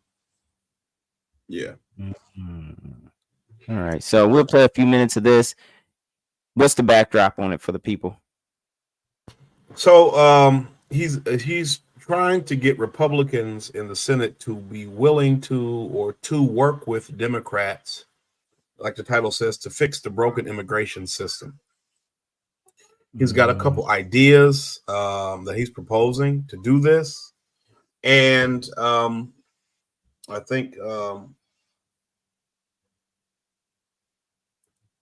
yeah. All right. So we'll play a few minutes of this. What's the backdrop on it for the people? So he's trying to get Republicans in the Senate to be willing to or to work with Democrats, like the title says, to fix the broken immigration system. He's got a couple ideas that he's proposing to do this. And I think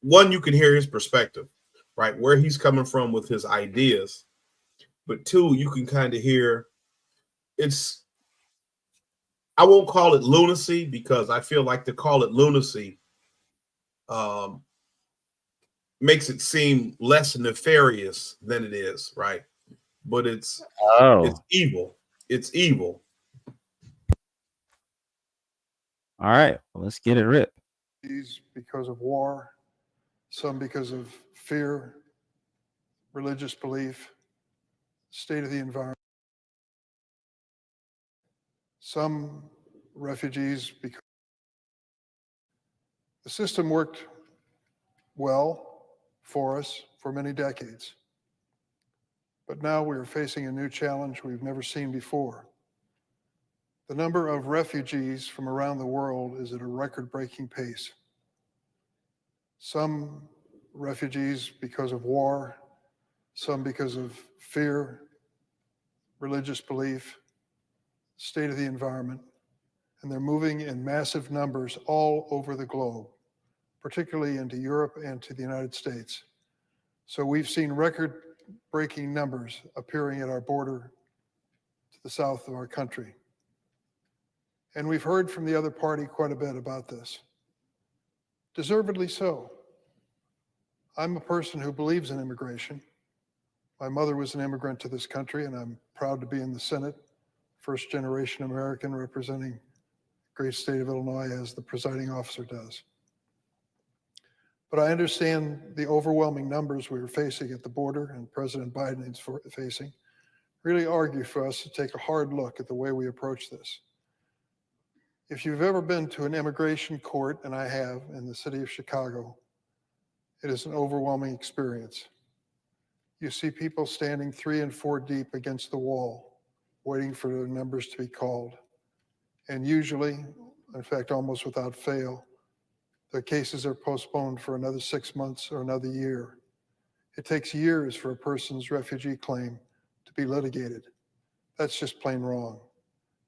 one, you can hear his perspective, right? Where he's coming from with his ideas. But two, you can kind of hear I won't call it lunacy because I feel like to call it lunacy makes it seem less nefarious than it is, right? But it's evil. It's evil. All right, well, let's get it ripped. Because of war, some because of fear, religious belief, state of the environment. Some refugees because the system worked well for us for many decades. But now we are facing a new challenge we've never seen before. The number of refugees from around the world is at a record-breaking pace. Some refugees because of war, some because of fear, religious belief, state of the environment, and they're moving in massive numbers all over the globe, particularly into Europe and to the United States. So we've seen record-breaking numbers appearing at our border to the south of our country. And we've heard from the other party quite a bit about this. Deservedly so. I'm a person who believes in immigration. My mother was an immigrant to this country, and I'm proud to be in the Senate, first-generation American representing the great state of Illinois as the presiding officer does. But I understand the overwhelming numbers we are facing at the border and President Biden is facing really argue for us to take a hard look at the way we approach this. If you've ever been to an immigration court, and I have in the city of Chicago, it is an overwhelming experience. You see people standing 3 and 4 deep against the wall, waiting for their numbers to be called. And usually, in fact, almost without fail, the cases are postponed for another 6 months or another year. It takes years for a person's refugee claim to be litigated. That's just plain wrong.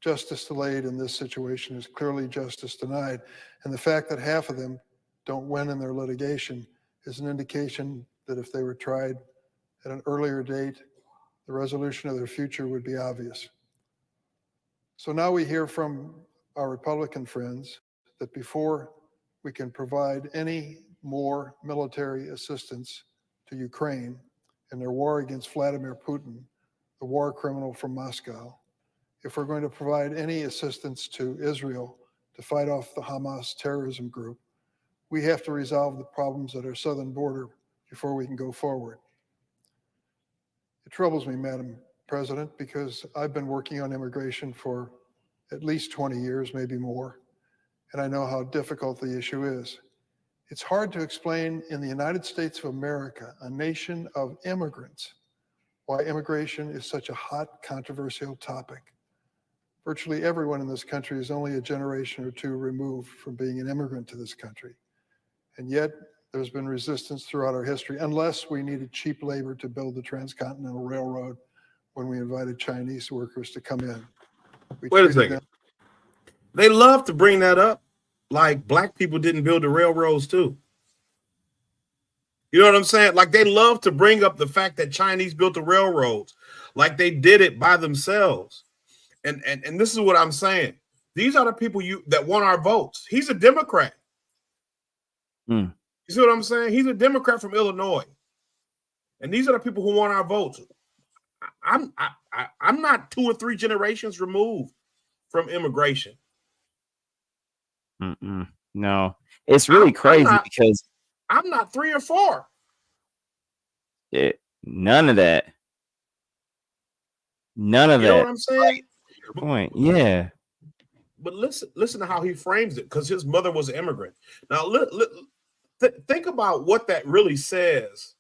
Justice delayed in this situation is clearly justice denied. And the fact that half of them don't win in their litigation is an indication that if they were tried at an earlier date, the resolution of their future would be obvious. So now we hear from our Republican friends that before we can provide any more military assistance to Ukraine in their war against Vladimir Putin, the war criminal from Moscow, if we're going to provide any assistance to Israel to fight off the Hamas terrorism group, we have to resolve the problems at our southern border before we can go forward. It troubles me, Madam President, because I've been working on immigration for at least 20 years, maybe more, and I know how difficult the issue is. It's hard to explain in the United States of America, a nation of immigrants, why immigration is such a hot, controversial topic. Virtually everyone in this country is only a generation or two removed from being an immigrant to this country. And yet, there's been resistance throughout our history, unless we needed cheap labor to build the Transcontinental Railroad when we invited Chinese workers to come in. Wait a second. They love to bring that up like black people didn't build the railroads too. You know what I'm saying? Like they love to bring up the fact that Chinese built the railroads like they did it by themselves. And this is what I'm saying. These are the people that want our votes. He's a Democrat. You see what I'm saying? He's a Democrat from Illinois. And these are the people who want our votes. I'm not 2 or 3 generations removed from immigration. No, it's really crazy because I'm not 3 or 4. None of that. None of You that. know what I'm saying? Point. Yeah. But listen to how he frames it, because his mother was an immigrant. Now, think about what that really says.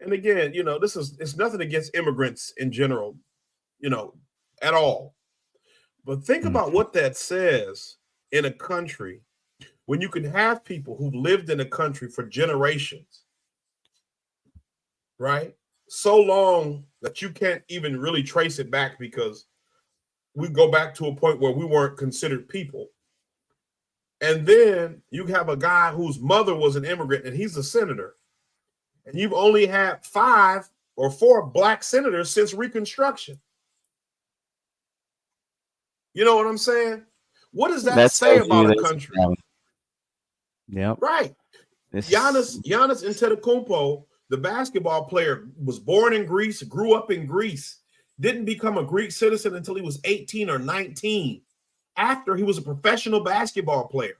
And again, it's nothing against immigrants in general, at all. But think about what that says in a country when you can have people who've lived in a country for generations, right? So long that you can't even really trace it back, because we go back to a point where we weren't considered people. And then you have a guy whose mother was an immigrant and he's a senator. And you've only had 5 or 4 black senators since Reconstruction. You know what I'm saying? What does that say about a country? Yep. Right. Giannis Antetokounmpo, the basketball player, was born in Greece, grew up in Greece, didn't become a Greek citizen until he was 18 or 19, after he was a professional basketball player.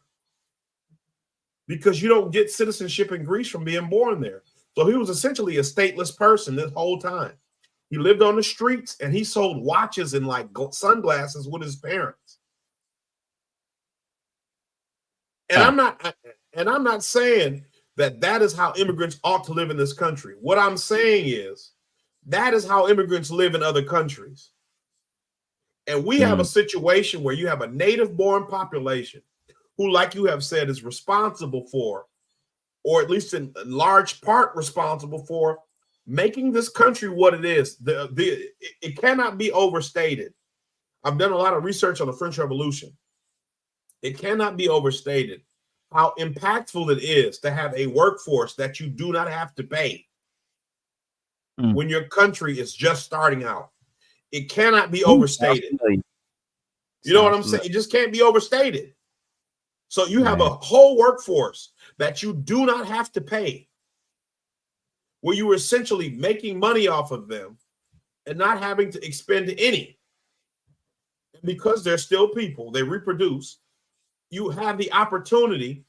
Because you don't get citizenship in Greece from being born there. So he was essentially a stateless person this whole time. He lived on the streets and he sold watches and like sunglasses with his parents. And I'm not saying that is how immigrants ought to live in this country. What I'm saying is that is how immigrants live in other countries. And we have a situation where you have a native-born population who, like you have said, is responsible for, or at least in large part responsible for, making this country what it is. It cannot be overstated. I've done a lot of research on the French Revolution. It cannot be overstated how impactful it is to have a workforce that you do not have to pay when your country is just starting out. It cannot be overstated. You know what I'm saying? It just can't be overstated. So you have a whole workforce that you do not have to pay, where you are essentially making money off of them and not having to expend any. Because they're still people, they reproduce, you have the opportunity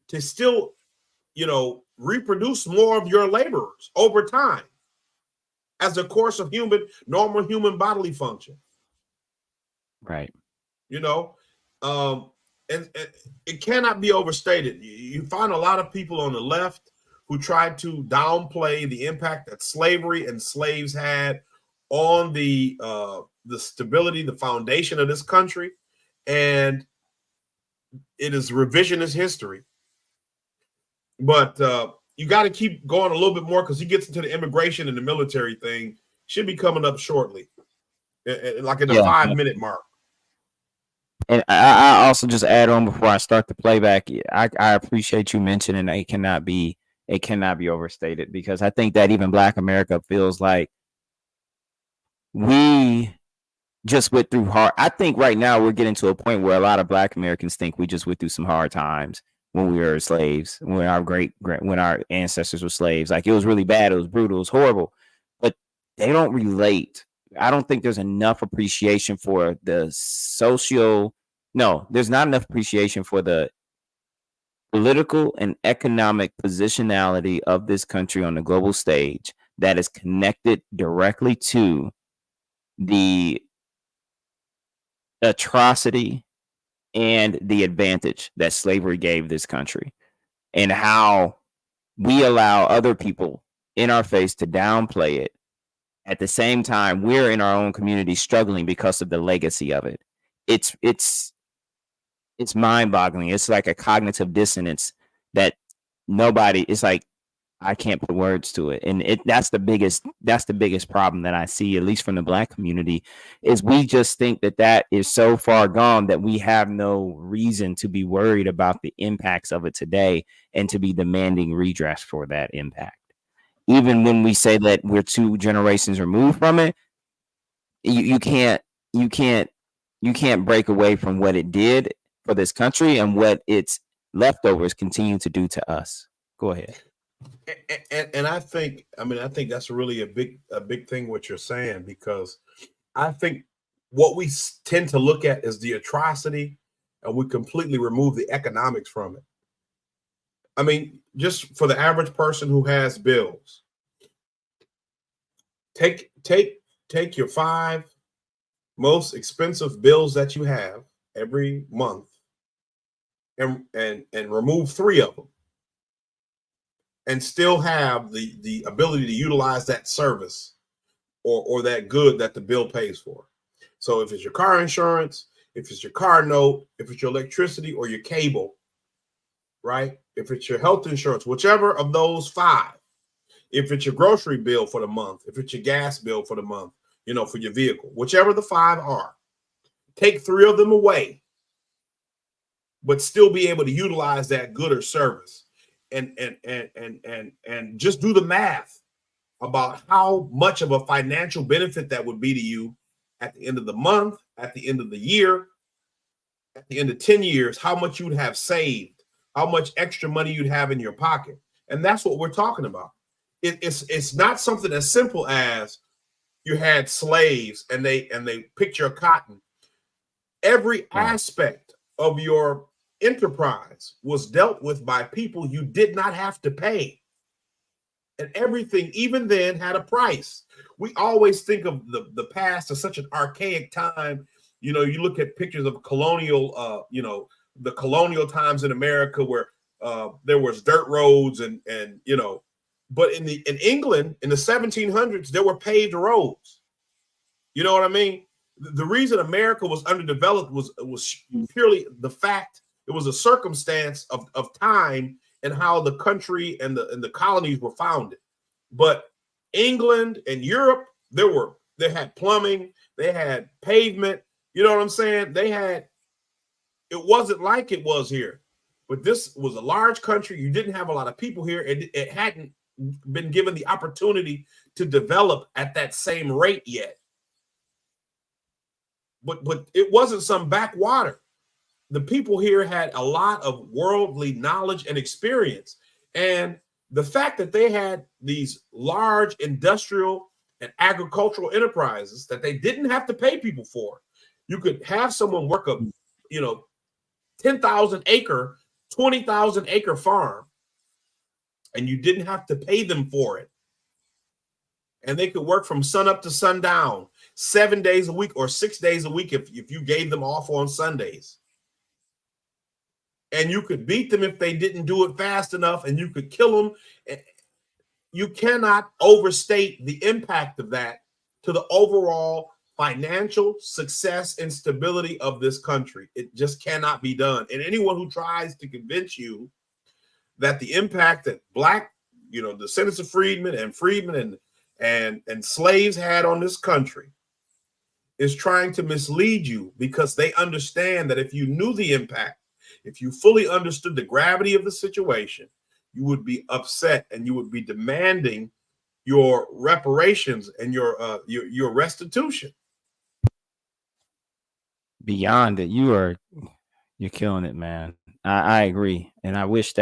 to still, reproduce more of your laborers over time as a course of normal human bodily function. Right. And it cannot be overstated. You find a lot of people on the left who try to downplay the impact that slavery and slaves had on the stability, the foundation of this country, and it is revisionist history. But you got to keep going a little bit more, because he gets into the immigration and the military thing. Should be coming up shortly, like in the 5-minute mark. And I also just add on before I start the playback. I appreciate you mentioning it cannot be overstated, because I think that even Black America feels like we just went through hard. I think right now we're getting to a point where a lot of Black Americans think we just went through some hard times when we were slaves, when our ancestors were slaves. Like, it was really bad, it was brutal, it was horrible, but they don't relate. I don't think there's enough appreciation for the there's not enough appreciation for the political and economic positionality of this country on the global stage that is connected directly to the atrocity and the advantage that slavery gave this country, and how we allow other people in our face to downplay it. At the same time, we're in our own community struggling because of the legacy of it. It's mind-boggling. It's like a cognitive dissonance that it's like I can't put words to it. And that's the biggest problem that I see, at least from the Black community, is we just think that is so far gone that we have no reason to be worried about the impacts of it today and to be demanding redress for that impact. Even when we say that we're 2 generations removed from it, you can't break away from what it did for this country and what its leftovers continue to do to us. Go ahead. And I think that's really a big thing what you're saying, because I think what we tend to look at is the atrocity, and we completely remove the economics from it. I mean, just for the average person who has bills, take your 5 most expensive bills that you have every month and remove 3 of them, and still have the ability to utilize that service or that good that the bill pays for. So if it's your car insurance, if it's your car note, if it's your electricity or your cable, right? If it's your health insurance, whichever of those 5, if it's your grocery bill for the month, if it's your gas bill for the month, for your vehicle, whichever the 5 are, take 3 of them away, but still be able to utilize that good or service. And just do the math about how much of a financial benefit that would be to you at the end of the month, at the end of the year, at the end of 10 years, how much you'd have saved, how much extra money you'd have in your pocket. And that's what we're talking about. It's not something as simple as you had slaves and they picked your cotton. Every aspect of your enterprise was dealt with by people you did not have to pay. And everything, even then, had a price. We always think of the past as such an archaic time. You look at pictures of colonial, the colonial times in America where there was dirt roads and but in England in the 1700s, there were paved roads. You know what I mean? The reason America was underdeveloped was purely the fact it was a circumstance of time and how the country and the colonies were founded. But England and Europe, they had plumbing, they had pavement. You know what I'm saying? It wasn't like it was here. But this was a large country. You didn't have a lot of people here. It hadn't been given the opportunity to develop at that same rate yet. But it wasn't some backwater. The people here had a lot of worldly knowledge and experience. And the fact that they had these large industrial and agricultural enterprises that they didn't have to pay people for. You could have someone work a, 10,000 acre, 20,000 acre farm, and you didn't have to pay them for it. And they could work from sun up to sundown, 7 days a week or 6 days a week if you gave them off on Sundays. And you could beat them if they didn't do it fast enough, and you could kill them. You cannot overstate the impact of that to the overall financial success and stability of this country. It just cannot be done. And anyone who tries to convince you that the impact that Black, the descendants of freedmen and slaves had on this country is trying to mislead you, because they understand that if you knew the impact, if you fully understood the gravity of the situation, you would be upset and you would be demanding your reparations and your restitution. Beyond it, you're killing it, man. I agree. And I wish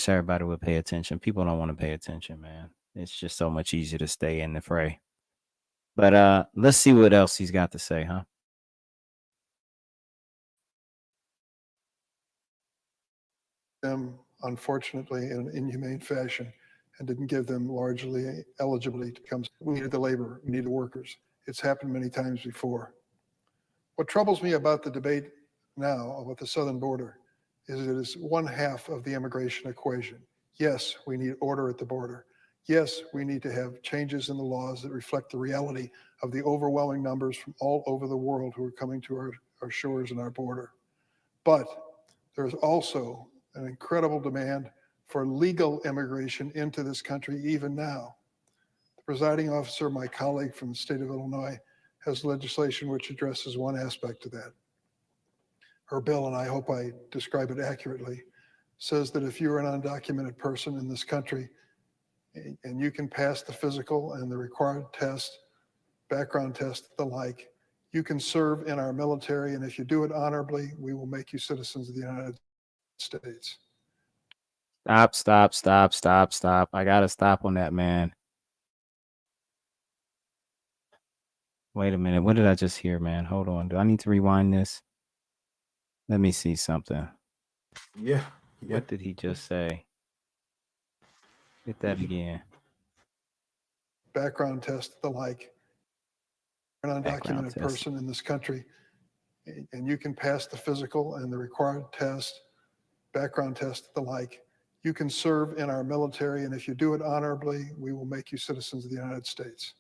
everybody would pay attention. People don't want to pay attention, man. It's just so much easier to stay in the fray. But let's see what else he's got to say, huh? Them, unfortunately, in an inhumane fashion, and didn't give them largely eligibility to come. We needed the labor, we needed the workers, It's happened many times before. What troubles me about the debate now about the southern border is it is one half of the immigration equation. Yes, we need order at the border. Yes, we need to have changes in the laws that reflect the reality of the overwhelming numbers from all over the world who are coming to our shores and our border. But there's also an incredible demand for legal immigration into this country even now. The presiding officer, my colleague from the state of Illinois, has legislation which addresses one aspect of that. Her bill, and I hope I describe it accurately, says that if you're an undocumented person in this country and you can pass the physical and the required test, background test, the like, you can serve in our military, and if you do it honorably, we will make you citizens of the United States. Stop. I gotta stop on that, man. Wait a minute. What did I just hear, man? Hold on. Do I need to rewind this? Let me see something. Yeah. What did he just say? Hit that again. Background test, the like. An Background undocumented test. person in this country, and you can pass the physical and the required test, background test, the like, you can serve in our military, and if you do it honorably, we will make you citizens of the United States.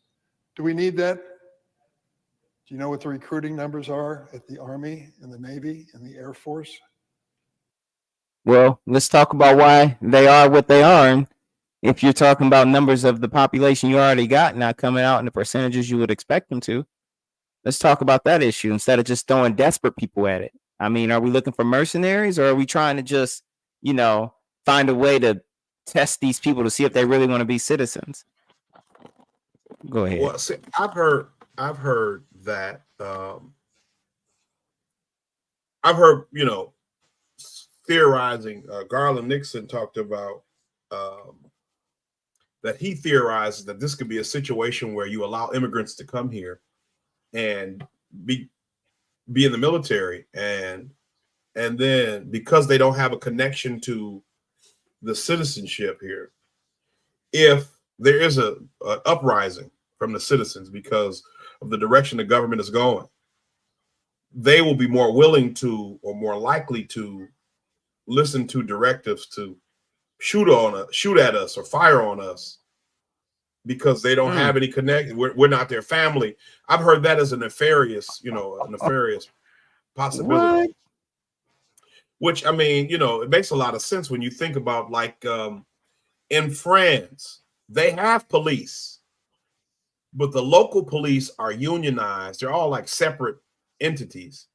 Do we need that? Do you know what the recruiting numbers are at the Army and the Navy and the Air Force? Well, let's talk about why they are what they are. And if you're talking about numbers of the population you already got not coming out in the percentages you would expect them to, let's talk about that issue instead of just throwing desperate people at it. I mean, are we looking for mercenaries, or are we trying to just, find a way to test these people to see if they really want to be citizens? Go ahead. Well, see, I've heard that. I've heard, theorizing. Garland Nixon talked about that he theorizes that this could be a situation where you allow immigrants to come here and be in the military, and then because they don't have a connection to the citizenship here, if there is an uprising from the citizens because of the direction the government is going, they will be more willing to, or more likely to, listen to directives to shoot at us or fire on us because they don't have any connection. We're not their family. I've heard that as a nefarious possibility. What? Which, I mean, it makes a lot of sense when you think about, like, in France, they have police, but the local police are unionized. They're all like separate entities.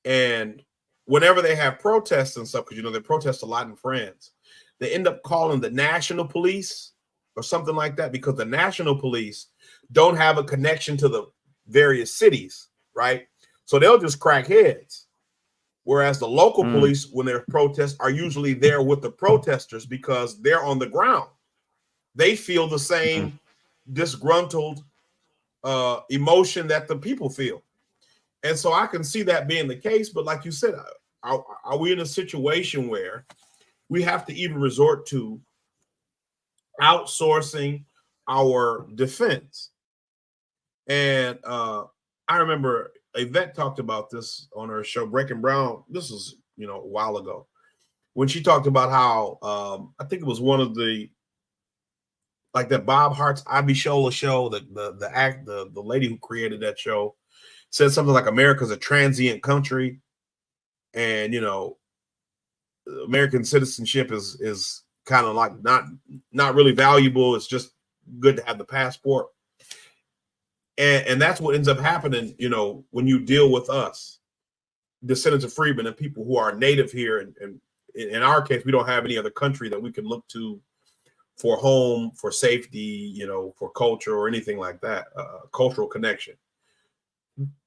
And whenever they have protests and stuff, because, they protest a lot in France, they end up calling the national police or something like that, because the national police don't have a connection to the various cities, right? So they'll just crack heads. Whereas the local police, when there are protests, are usually there with the protesters because they're on the ground. They feel the same disgruntled emotion that the people feel. And so I can see that being the case. But like you said, are we in a situation where we have to even resort to outsourcing our defense? And I remember Yvette talked about this on her show, Breaking Brown. This was, a while ago, when she talked about how I think it was one of the, like, that Bob Hart's Abishola show, the lady who created that show said something like America's a transient country, and American citizenship is kind of like not really valuable. It's just good to have the passport. And that's what ends up happening, when you deal with us, descendants of freedmen and people who are native here. And in our case, we don't have any other country that we can look to for home, for safety, for culture or anything like that, cultural connection.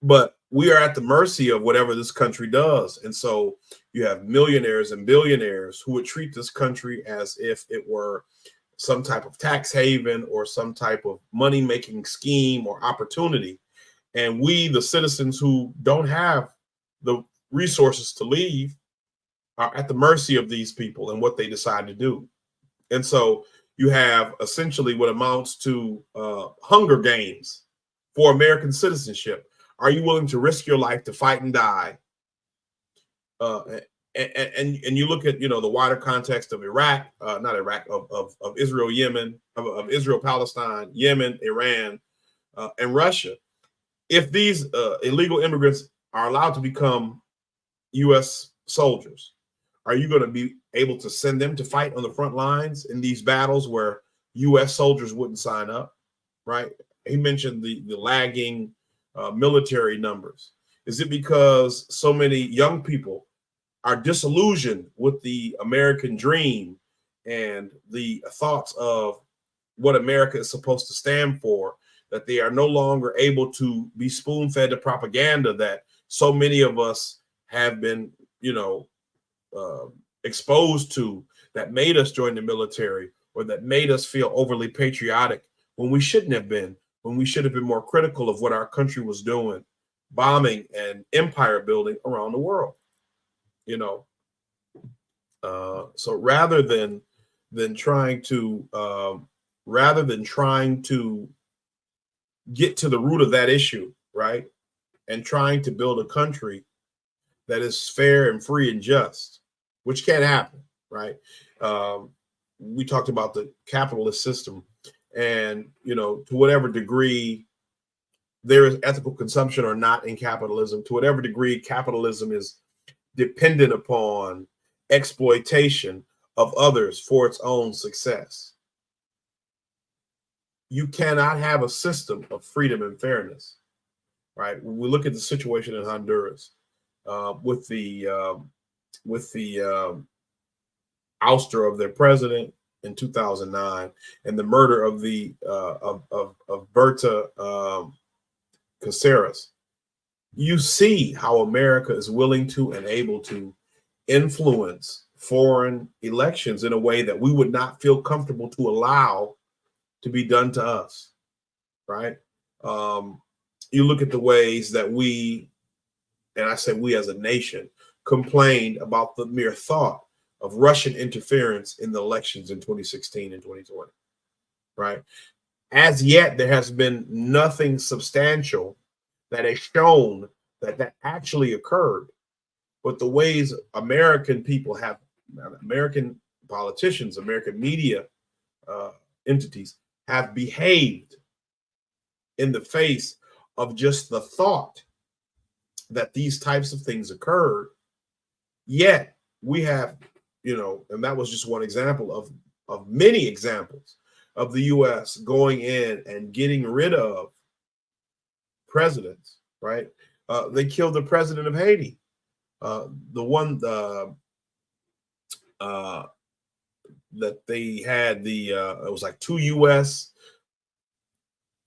But we are at the mercy of whatever this country does. And so you have millionaires and billionaires who would treat this country as if it were some type of tax haven or some type of money-making scheme or opportunity. And we, the citizens who don't have the resources to leave, are at the mercy of these people and what they decide to do. And so you have essentially what amounts to Hunger Games for American citizenship? Are you willing to risk your life to fight and die? And you look at, you know, the wider context of Iraq, not Iraq, of Israel, Yemen, of Israel, Palestine, Yemen, Iran, and Russia. If these illegal immigrants are allowed to become U.S. soldiers, are you going to be able to send them to fight on the front lines in these battles where U.S. soldiers wouldn't sign up, right? He mentioned the lagging military numbers. Is it because so many young people are disillusioned with the American dream and the thoughts of what America is supposed to stand for, that they are no longer able to be spoon-fed the propaganda that so many of us have been, you know, exposed to, that made us join the military, or that made us feel overly patriotic when we shouldn't have been, when we should have been more critical of what our country was doing, bombing and empire building around the world, you know. So rather than trying to get to the root of that issue, right, and trying to build a country that is fair and free and just, which can't happen, right? We talked about the capitalist system, and, you know, to whatever degree there is ethical consumption or not in capitalism, to whatever degree capitalism is dependent upon exploitation of others for its own success, you cannot have a system of freedom and fairness, right? When we look at the situation in Honduras, with the ouster of their president in 2009 and the murder of Berta Cáceres, you see how America is willing to and able to influence foreign elections in a way that we would not feel comfortable to allow to be done to us, right? You look at the ways that we, and I say we as a nation, complained about the mere thought of Russian interference in the elections in 2016 and 2020, right? As yet, there has been nothing substantial that has shown that that actually occurred. But the ways American people have, American politicians, American media entities have behaved in the face of just the thought that these types of things occurred, yet we have, you know, and that was just one example of many examples of the U.S. going in and getting rid of presidents, right? They killed the president of Haiti. The one that they had, it was like 2 U.S.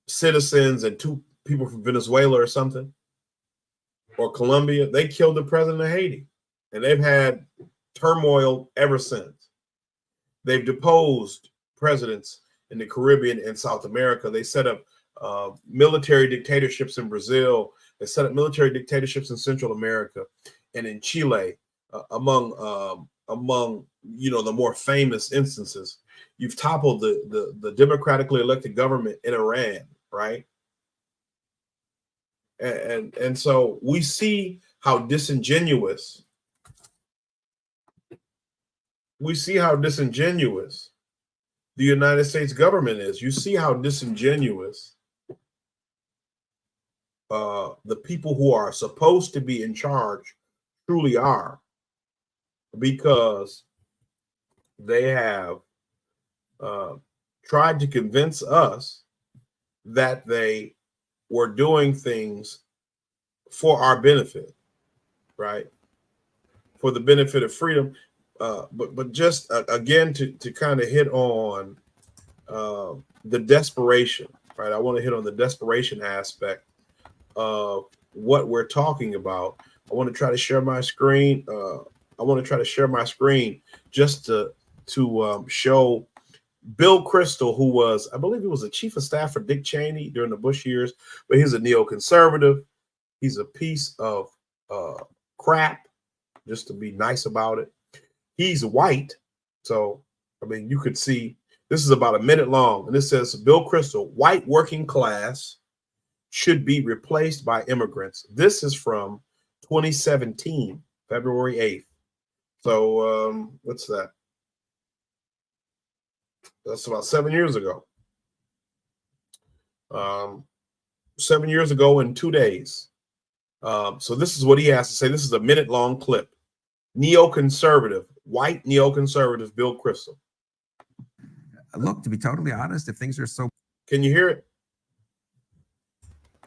citizens and 2 people from Venezuela or something, or Colombia. They killed the president of Haiti, and they've had turmoil ever since. They've deposed presidents in the Caribbean and South America. They set up military dictatorships in Brazil. They set up military dictatorships in Central America and in Chile, among you know, the more famous instances. You've toppled the democratically elected government in Iran, right? And so we see how disingenuous the United States government is. You see how disingenuous the people who are supposed to be in charge truly are, because they have tried to convince us that they were doing things for our benefit, right? For the benefit of freedom. But just again, to kind of hit on the desperation, right? I want to hit on the desperation aspect of what we're talking about. I want to try to share my screen. Just to show Bill Kristol, who was, I believe he was the chief of staff for Dick Cheney during the Bush years, but he's a neoconservative. He's a piece of crap, just to be nice about it. He's white. So, I mean, you could see, this is about a minute long, and it says Bill Kristol, white working class, should be replaced by immigrants. This is from 2017, February 8th. So what's that? That's about 7 years ago. 7 years ago in 2 days. So this is what he has to say. This is a minute-long clip. Neoconservative, white neoconservative Bill Kristol. Look, to be totally honest, if things are so... Can you hear it?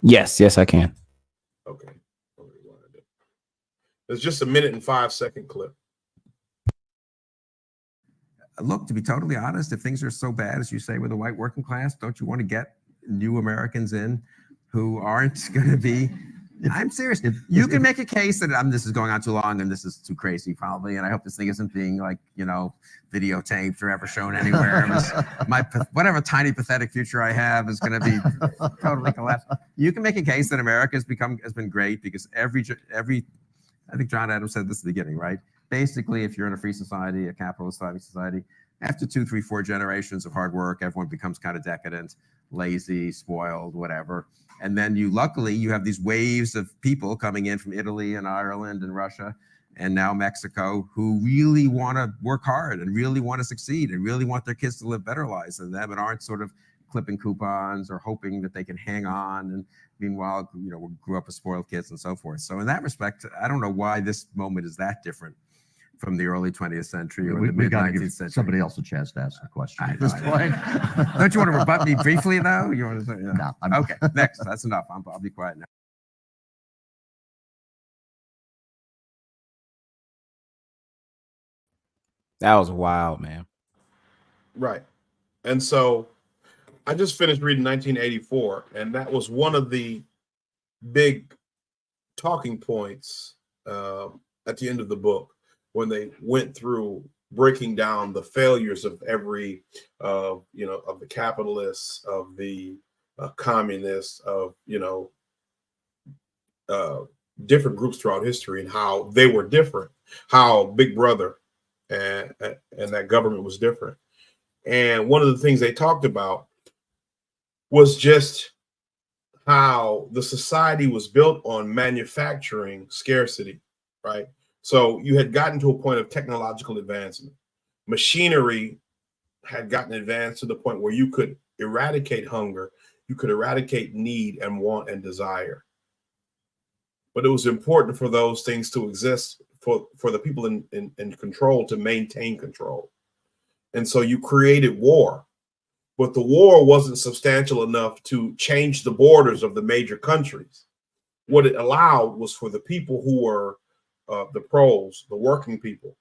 Yes, I can. Okay. It's just a 1 and 5 second clip. Look, to be totally honest, if things are so bad, as you say, with the white working class, don't you want to get new Americans in who aren't going to be... I'm serious. You can make a case that this is going on too long and this is too crazy, probably. And I hope this thing isn't being videotaped or ever shown anywhere. Whatever tiny pathetic future I have is going to be totally collapsed. You can make a case that America has been great because every. I think John Adams said this at the beginning, right? Basically, if you're in a free society, a capitalist society, after 2, 3, 4 generations of hard work, everyone becomes kind of decadent, lazy, spoiled, whatever. And then luckily, you have these waves of people coming in from Italy and Ireland and Russia and now Mexico who really want to work hard and really want to succeed and really want their kids to live better lives than them and aren't sort of clipping coupons or hoping that they can hang on. And meanwhile, we grew up as spoiled kids and so forth. So in that respect, I don't know why this moment is that different from the early 20th century or the mid 19th century. Somebody else a chance to ask a question at this point. Don't you want to rebut me briefly, though? You want to say, No. Okay, next. That's enough. I'll be quiet now. That was wild, man. Right. And so I just finished reading 1984, and that was one of the big talking points at the end of the book when they went through breaking down the failures of every, of the capitalists, of the communists, of, different groups throughout history and how they were different, how Big Brother and that government was different. And one of the things they talked about was just how the society was built on manufacturing scarcity, right? So you had gotten to a point of technological advancement. Machinery had gotten advanced to the point where you could eradicate hunger, you could eradicate need and want and desire. But it was important for those things to exist for the people in control to maintain control. And so you created war. But the war wasn't substantial enough to change the borders of the major countries. What it allowed was for the people who were the pros, the working people,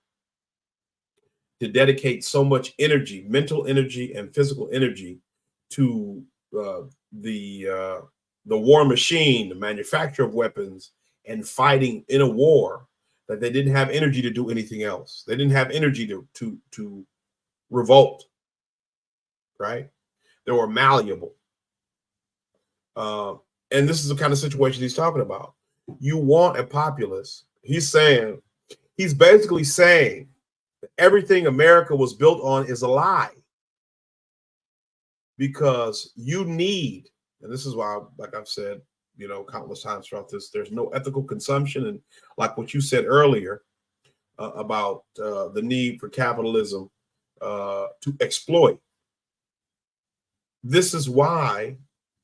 to dedicate so much energy, mental energy and physical energy to the war machine, the manufacture of weapons and fighting in a war that they didn't have energy to do anything else. They didn't have energy to revolt, right? They were malleable. And this is the kind of situation he's talking about. You want a populace. He's basically saying that everything America was built on is a lie. Because you need, and this is why, like I've said, countless times throughout this, there's no ethical consumption. And like what you said earlier about the need for capitalism to exploit. This is why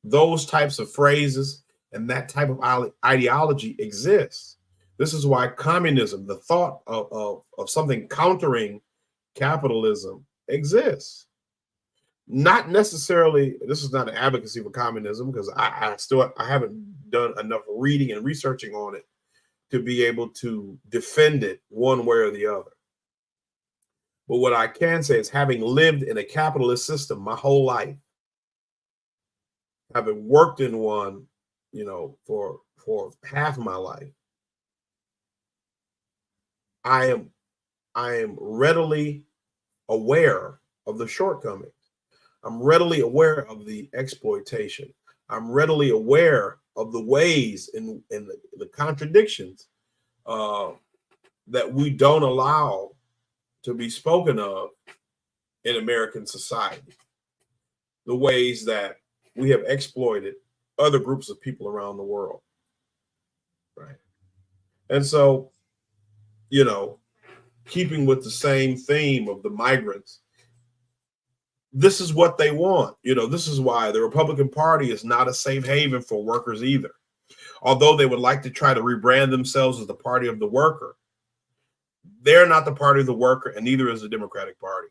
those types of phrases and that type of ideology exists. This is why communism, the thought of something countering capitalism, exists. Not necessarily, this is not an advocacy for communism because I haven't done enough reading and researching on it to be able to defend it one way or the other. But what I can say is, having lived in a capitalist system my whole life, having worked in one, for half my life, I am readily aware of the shortcomings. I'm readily aware of the exploitation. I'm readily aware of the ways and the contradictions that we don't allow to be spoken of in American society. The ways that we have exploited other groups of people around the world. Right. And so, you know, keeping with the same theme of the migrants, this is what they want. You know, this is why the Republican Party is not a safe haven for workers either. Although they would like to try to rebrand themselves as the party of the worker, they're not the party of the worker, and neither is the Democratic Party.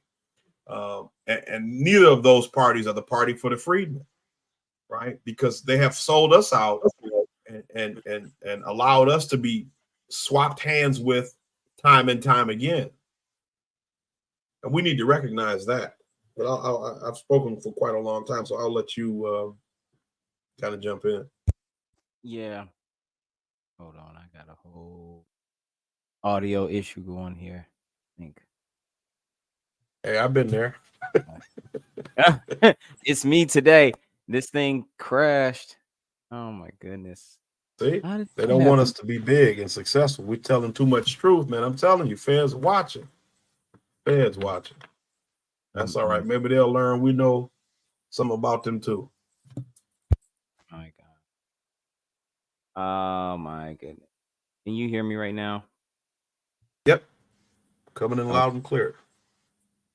And neither of those parties are the party for the freedmen, right? Because they have sold us out and allowed us to be swapped hands with time and time again. And we need to recognize that. But I've spoken for quite a long time, so I'll let you kind of jump in. Yeah. Hold on. I got a whole audio issue going here. I think. Hey, I've been there. It's me today. This thing crashed. Oh my goodness. See, they don't want us to be big and successful. We're telling too much truth, man. I'm telling you, feds are watching. Feds watching. That's all right. Maybe they'll learn we know something about them too. My God. Oh my goodness. Can you hear me right now? Yep. Coming in loud and clear.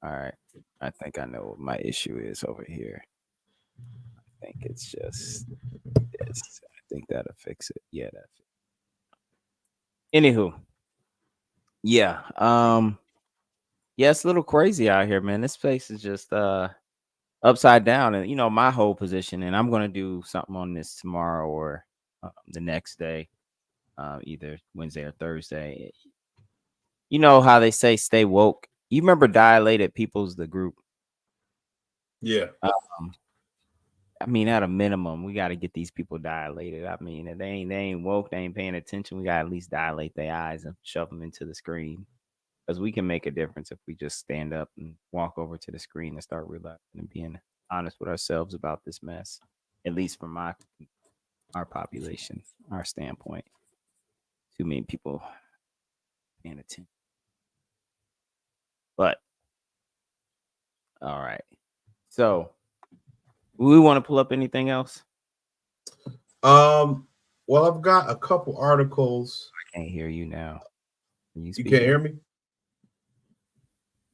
All right. I think I know what my issue is over here. I think it's just this. I think that'll fix it. Yeah, that's it. Anywho. Yeah. Yeah, it's a little crazy out here, man. This place is just upside down. And you know, my whole position, and I'm gonna do something on this tomorrow or the next day, either Wednesday or Thursday. You know how they say stay woke. You remember Dilated Peoples, the group? Yeah. I mean, at a minimum, we got to get these people dilated. I mean, if they ain't woke, they ain't paying attention. We got to at least dilate their eyes and shove them into the screen, because we can make a difference if we just stand up and walk over to the screen and start realizing and being honest with ourselves about this mess. At least from our population, our standpoint. Too many people paying attention. But all right, so we want to pull up anything else? Well, I've got a couple articles. I can't hear you now. You can't hear me?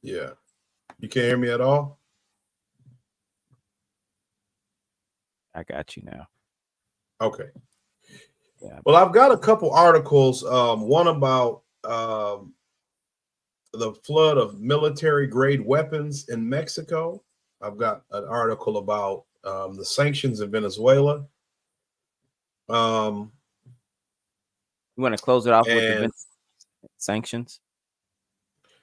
Yeah. You can't hear me at all? I got you now. Okay. Yeah. Well, I've got a couple articles. One about the flood of military-grade weapons in Mexico. I've got an article about the sanctions in Venezuela. You want to close it off with the sanctions?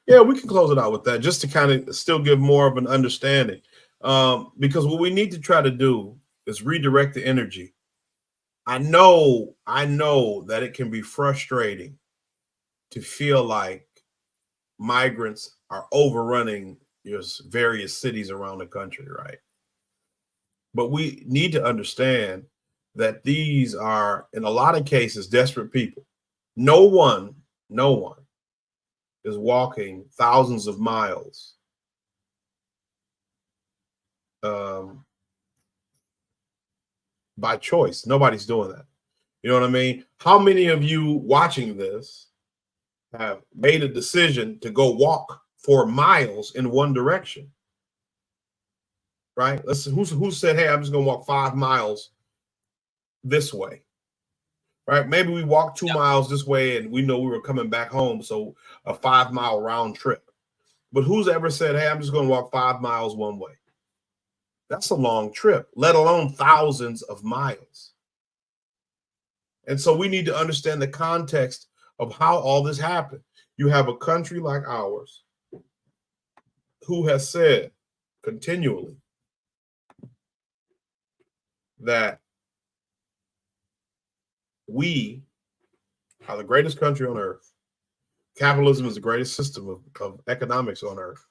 Yeah, we can close it out with that, just to kind of still give more of an understanding. Because what we need to try to do is redirect the energy. I know that it can be frustrating to feel like migrants are overrunning your various cities around the country, right? But we need to understand that these are, in a lot of cases, desperate people. No one is walking thousands of miles by choice. Nobody's doing that. You know what I mean? How many of you watching this have made a decision to go walk for miles in one direction? Right? Let's who said, hey, I'm just gonna walk 5 miles this way. Right? Maybe we walked 2 miles this way and we know we were coming back home, so a 5-mile round trip. But who's ever said, hey, I'm just gonna walk 5 miles one way? That's a long trip, let alone thousands of miles. And so we need to understand the context of how all this happened. You have a country like ours who has said continually that we are the greatest country on earth. Capitalism is the greatest system of economics on earth.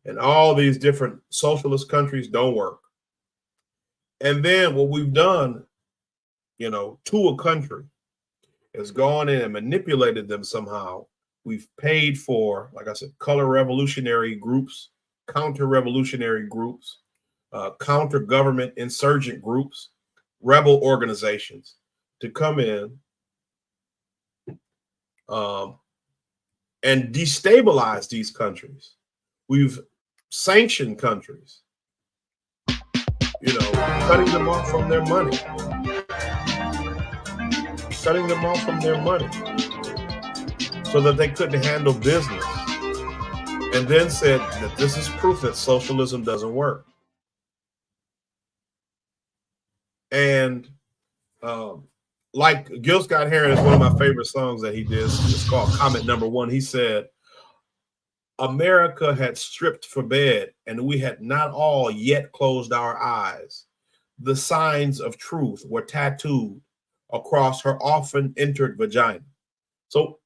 And all these different socialist countries don't work. And then what we've done, to a country has gone in and manipulated them somehow. We've paid for, like I said, color revolutionary groups, counter-revolutionary groups, counter-government insurgent groups. rebel organizations to come in and destabilize these countries. We've sanctioned countries, cutting them off from their money. Cutting them off from their money so that they couldn't handle business. And then said that this is proof that socialism doesn't work. And like Gil Scott-Heron is one of my favorite songs that he did. It's called Comment Number One. He said, America had stripped for bed, and we had not all yet closed our eyes. The signs of truth were tattooed across her often entered vagina. So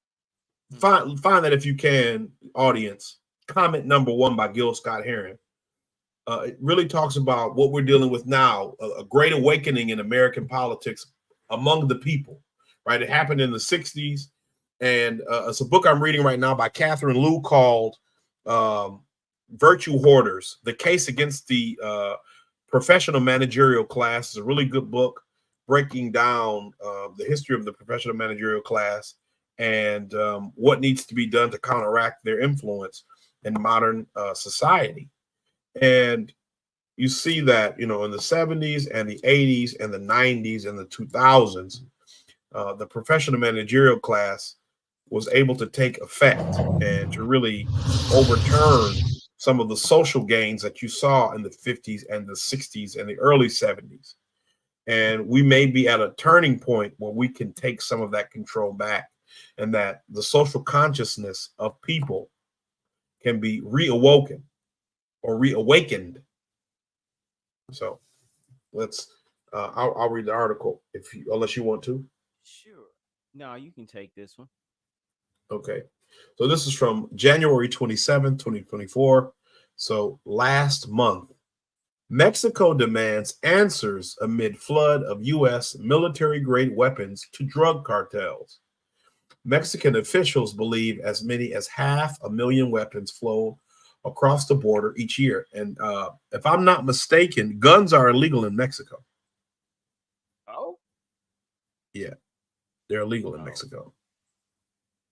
find that if you can, audience. Comment Number One by Gil Scott-Heron. It really talks about what we're dealing with now, a great awakening in American politics among the people, right? It happened in the 60s. And it's a book I'm reading right now by Catherine Liu called Virtue Hoarders, The Case Against the Professional Managerial Class. Is a really good book breaking down the history of the professional managerial class and what needs to be done to counteract their influence in modern society. And you see that, in the 70s and the 80s and the 90s and the 2000s, the professional managerial class was able to take effect and to really overturn some of the social gains that you saw in the 50s and the 60s and the early 70s. And we may be at a turning point where we can take some of that control back, and that the social consciousness of people can be reawoken or reawakened. So let's I'll read the article unless you want to. Sure. No, you can take this one. Okay. So this is from January 27, 2024. So last month, Mexico demands answers amid flood of U.S. military-grade weapons to drug cartels. Mexican officials believe as many as 500,000 weapons flow across the border each year. And if I'm not mistaken, guns are illegal in Mexico. Oh? Yeah, they're illegal in Mexico.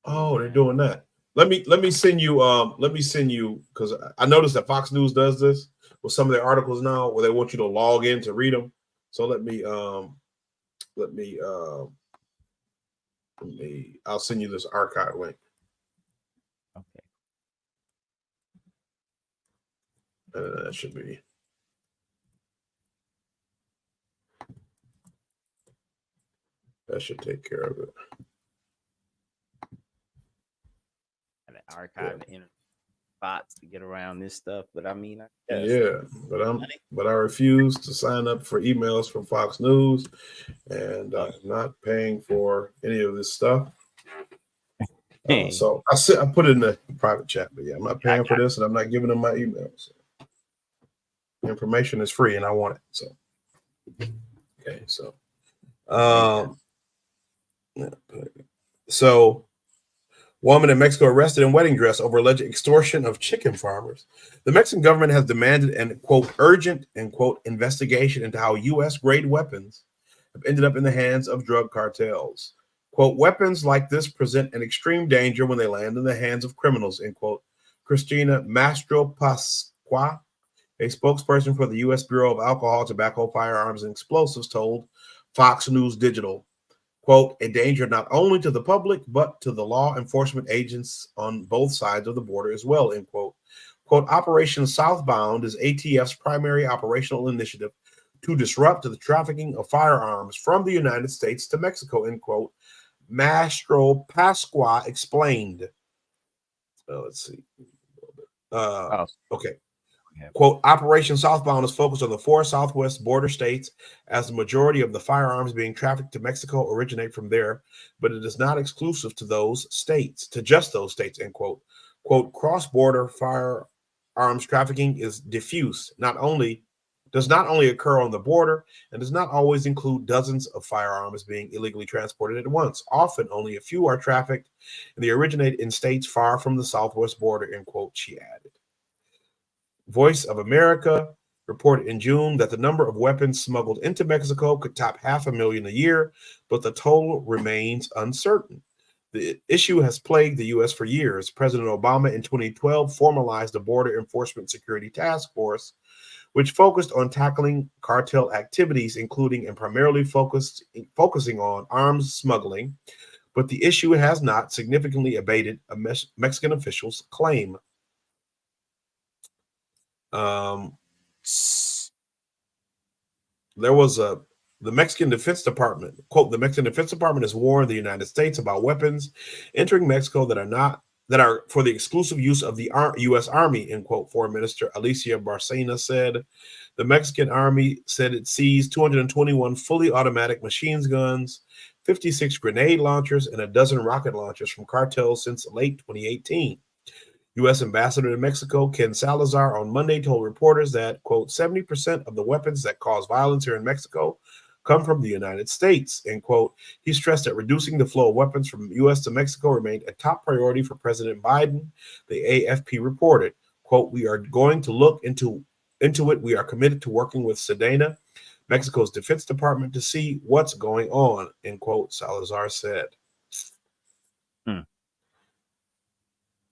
Oh, they're doing that. Let me send you because I noticed that Fox News does this with some of their articles now where they want you to log in to read them. So I'll send you this archive link. Okay. That should be. That should take care of it. Archive the inner spots to get around this stuff, but I mean, but I refuse to sign up for emails from Fox News, and I'm not paying for any of this stuff. So I put it in the private chat, but yeah, I'm not paying for this, and I'm not giving them my emails. Information is free, and I want it. So okay, so. Woman in Mexico arrested in wedding dress over alleged extortion of chicken farmers. The Mexican government has demanded an, quote, urgent, end quote, investigation into how U.S.-grade weapons have ended up in the hands of drug cartels. Quote, weapons like this present an extreme danger when they land in the hands of criminals, end quote. Cristina Mastro-Pascua, a spokesperson for the U.S. Bureau of Alcohol, Tobacco, Firearms, and Explosives, told Fox News Digital. Quote, a danger not only to the public, but to the law enforcement agents on both sides of the border as well, end quote. Quote, Operation Southbound is ATF's primary operational initiative to disrupt the trafficking of firearms from the United States to Mexico, end quote. Mastro-Pascua explained. Let's see. Okay. Quote, Operation Southbound is focused on the 4 southwest border states, as the majority of the firearms being trafficked to Mexico originate from there, but it is not exclusive to those states, to just those states, end quote. Quote, cross-border firearms trafficking is diffuse, does not only occur on the border, and does not always include dozens of firearms being illegally transported at once. Often only a few are trafficked, and they originate in states far from the southwest border, end quote, she added. Voice of America reported in June that the number of weapons smuggled into Mexico could top 500,000 a year, but the total remains uncertain. The issue has plagued the U.S. for years. President Obama in 2012 formalized the Border Enforcement Security Task Force, which focused on tackling cartel activities, including and primarily focusing on arms smuggling, but the issue has not significantly abated, a Mexican officials claim. The Mexican Defense Department, quote, the Mexican Defense Department has warned the United States about weapons entering Mexico that are for the exclusive use of the U.S. Army, end quote, Foreign Minister Alicia Bárcena said. The Mexican Army said it seized 221 fully automatic machine guns, 56 grenade launchers, and a dozen rocket launchers from cartels since late 2018. U.S. Ambassador to Mexico, Ken Salazar, on Monday told reporters that, quote, 70% of the weapons that cause violence here in Mexico come from the United States, end quote. He stressed that reducing the flow of weapons from the U.S. to Mexico remained a top priority for President Biden, the AFP reported. Quote, we are going to look into it. We are committed to working with Sedena, Mexico's Defense Department, to see what's going on, end quote, Salazar said.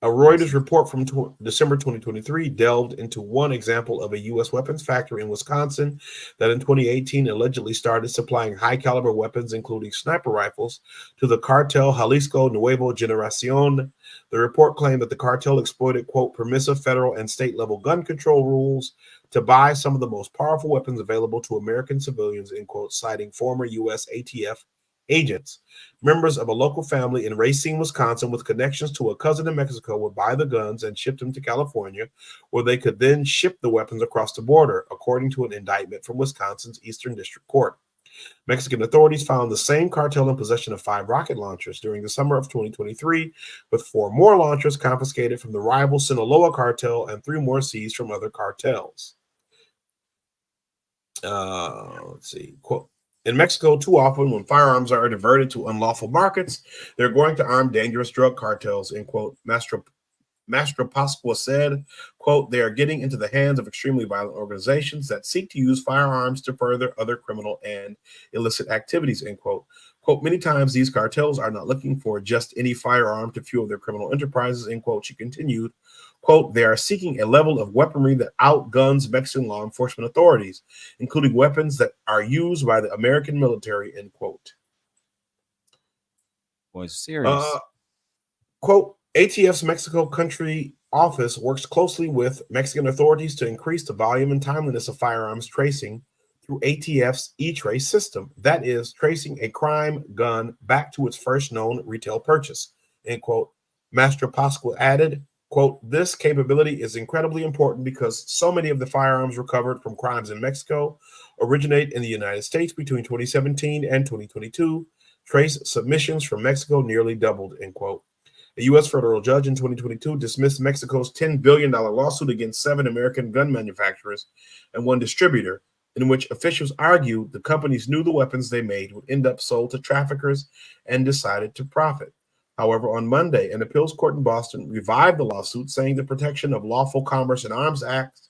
A Reuters report from December 2023 delved into one example of a U.S. weapons factory in Wisconsin that in 2018 allegedly started supplying high-caliber weapons, including sniper rifles, to the cartel Jalisco Nuevo Generacion. The report claimed that the cartel exploited, quote, permissive federal and state-level gun control rules to buy some of the most powerful weapons available to American civilians, end quote, citing former U.S. ATF agents. Members of a local family in Racine, Wisconsin, with connections to a cousin in Mexico would buy the guns and ship them to California, where they could then ship the weapons across the border, according to an indictment from Wisconsin's Eastern District Court. Mexican authorities found the same cartel in possession of 5 rocket launchers during the summer of 2023, with 4 more launchers confiscated from the rival Sinaloa cartel and 3 more seized from other cartels. Let's see, quote, in Mexico, too often when firearms are diverted to unlawful markets, they're going to arm dangerous drug cartels, end quote. Master Pascua said, quote, they are getting into the hands of extremely violent organizations that seek to use firearms to further other criminal and illicit activities, end quote. Quote, many times these cartels are not looking for just any firearm to fuel their criminal enterprises, end quote. She continued, quote, they are seeking a level of weaponry that outguns Mexican law enforcement authorities, including weapons that are used by the American military, end quote. Boy, serious. Quote, ATF's Mexico country office works closely with Mexican authorities to increase the volume and timeliness of firearms tracing through ATF's E-Trace system. That is, tracing a crime gun back to its first known retail purchase, end quote. Master Pascua added, quote, this capability is incredibly important because so many of the firearms recovered from crimes in Mexico originate in the United States between 2017 and 2022. Trace submissions from Mexico nearly doubled, end quote. A U.S. federal judge in 2022 dismissed Mexico's $10 billion lawsuit against 7 American gun manufacturers and 1 distributor, in which officials argued the companies knew the weapons they made would end up sold to traffickers and decided to profit. However, on Monday, an appeals court in Boston revived the lawsuit, saying the Protection of Lawful Commerce and Arms Act,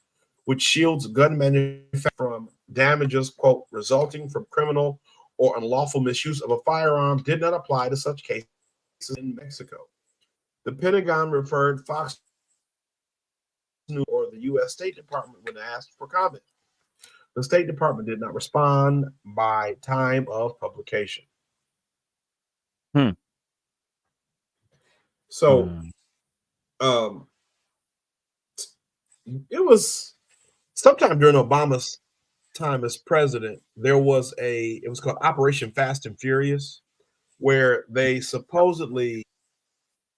which shields gun manufacturers from damages, quote, resulting from criminal or unlawful misuse of a firearm, did not apply to such cases in Mexico. The Pentagon referred Fox News or the U.S. State Department when asked for comment. The State Department did not respond by time of publication. So, it was sometime during Obama's time as president, it was called Operation Fast and Furious, where they supposedly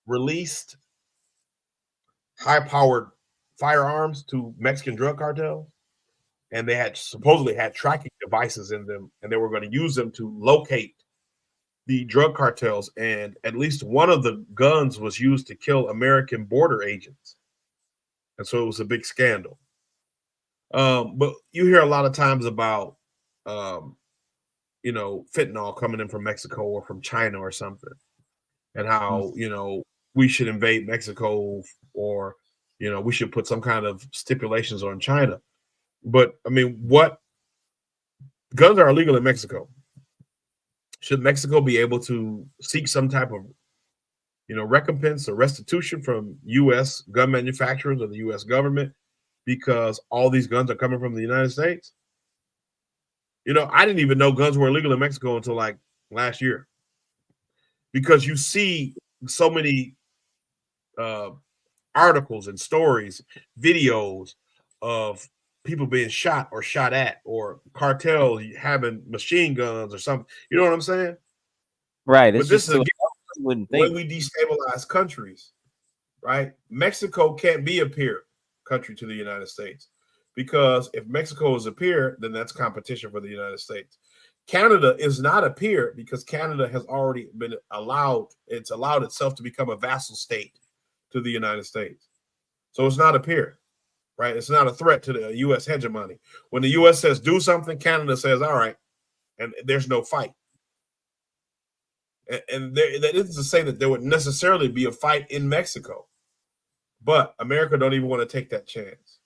released high-powered firearms to Mexican drug cartels, and they supposedly had tracking devices in them, and they were going to use them to locate the drug cartels, and at least one of the guns was used to kill American border agents. And so it was a big scandal. But you hear a lot of times about, fentanyl coming in from Mexico or from China or something, and how, we should invade Mexico or, we should put some kind of stipulations on China. But I mean, what guns are illegal in Mexico? Should Mexico be able to seek some type of, recompense or restitution from U.S. gun manufacturers or the U.S. government because all these guns are coming from the United States? I didn't even know guns were illegal in Mexico until like last year, because you see so many articles and stories, videos of people being shot or shot at, or cartels having machine guns or something. You know what I'm saying? Right. But It's this just is so again you wouldn't the way think. we destabilize countries, right? Mexico can't be a peer country to the United States, because if Mexico is a peer, then that's competition for the United States. Canada is not a peer because Canada has already been allowed itself to become a vassal state to the United States. So it's not a peer, right? It's not a threat to the U.S. hegemony. When the U.S. says do something, Canada says, all right, and there's no fight. And that isn't to say that there would necessarily be a fight in Mexico, but America don't even want to take that chance.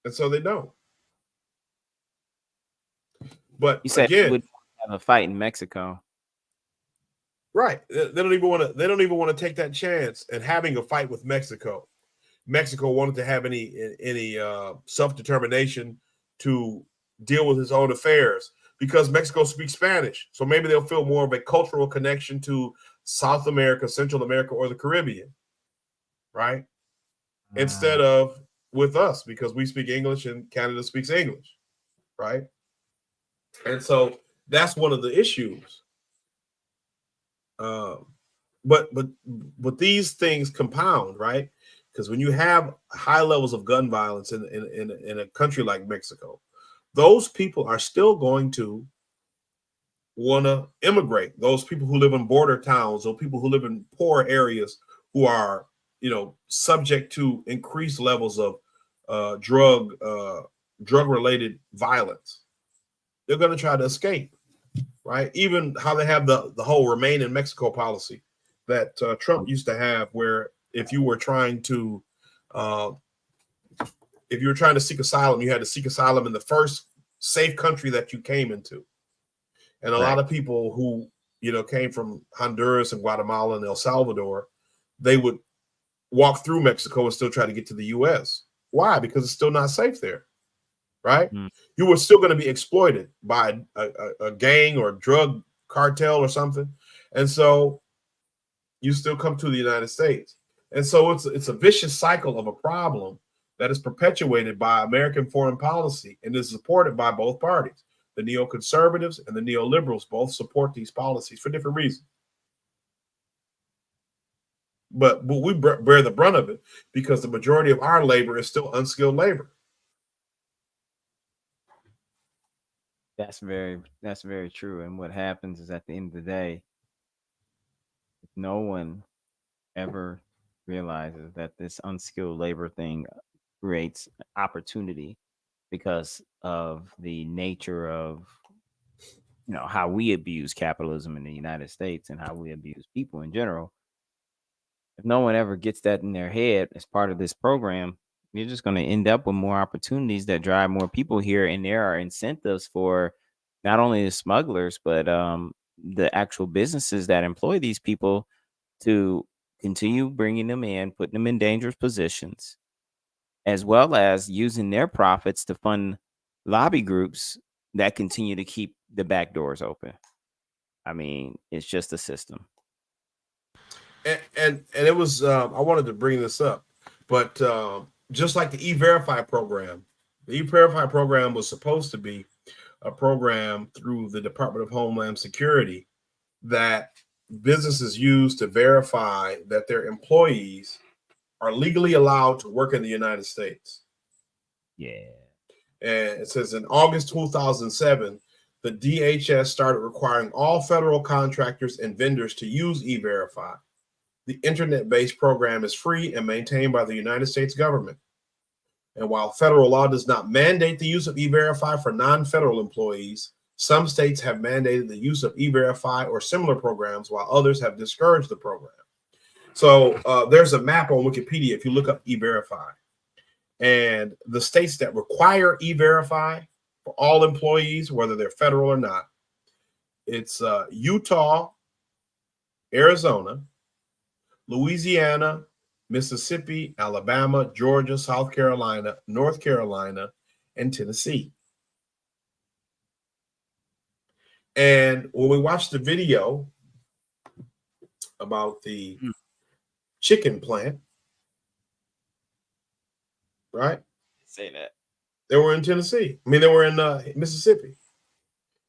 And so they don't. But You said again, we would have a fight in Mexico. right. They don't even want to take that chance and having a fight with Mexico. Mexico wanted to have any self-determination to deal with its own affairs, because Mexico speaks Spanish. So maybe they'll feel more of a cultural connection to South America, Central America, or the Caribbean, right? Instead of with us, because we speak English and Canada speaks English, right? And so that's one of the issues. But these things compound, right? Because when you have high levels of gun violence in a country like Mexico, those people are still going to want to immigrate. Those people who live in border towns, or people who live in poor areas, who are subject to increased levels of drug related violence, they're going to try to escape, right? Even how they have the whole remain in Mexico policy that Trump used to have, where if you were trying to seek asylum, you had to seek asylum in the first safe country that you came into. And a lot of people who came from Honduras and Guatemala and El Salvador, they would walk through Mexico and still try to get to the U.S. Why? Because it's still not safe there, right? You were still going to be exploited by a gang or drug cartel or something, and so you still come to the United States. And so it's a vicious cycle of a problem that is perpetuated by American foreign policy and is supported by both parties. The neoconservatives and the neoliberals both support these policies for different reasons. But we bear the brunt of it because the majority of our labor is still unskilled labor. That's very true. And what happens is, at the end of the day, no one ever realizes that this unskilled labor thing creates opportunity because of the nature of how we abuse capitalism in the United States and how we abuse people in general. If no one ever gets that in their head as part of this program, you're just going to end up with more opportunities that drive more people here, and there are incentives for not only the smugglers but the actual businesses that employ these people to continue bringing them in, putting them in dangerous positions, as well as using their profits to fund lobby groups that continue to keep the back doors open. I mean, it's just a system. And it was I wanted to bring this up, but just like the E-Verify program, the E-Verify program was supposed to be a program through the Department of Homeland Security that businesses use to verify that their employees are legally allowed to work in the United States. Yeah. And it says in August 2007, the DHS started requiring all federal contractors and vendors to use E-Verify. The internet-based program is free and maintained by the United States government. And while federal law does not mandate the use of E-Verify for non-federal employees, some states have mandated the use of E-Verify or similar programs, while others have discouraged the program. So there's a map on Wikipedia if you look up E-Verify. And the states that require E-Verify for all employees, whether they're federal or not, it's Utah, Arizona, Louisiana, Mississippi, Alabama, Georgia, South Carolina, North Carolina, and Tennessee. And when we watched the video about the chicken plant, right? Say that. They were in Tennessee. I mean, they were in Mississippi.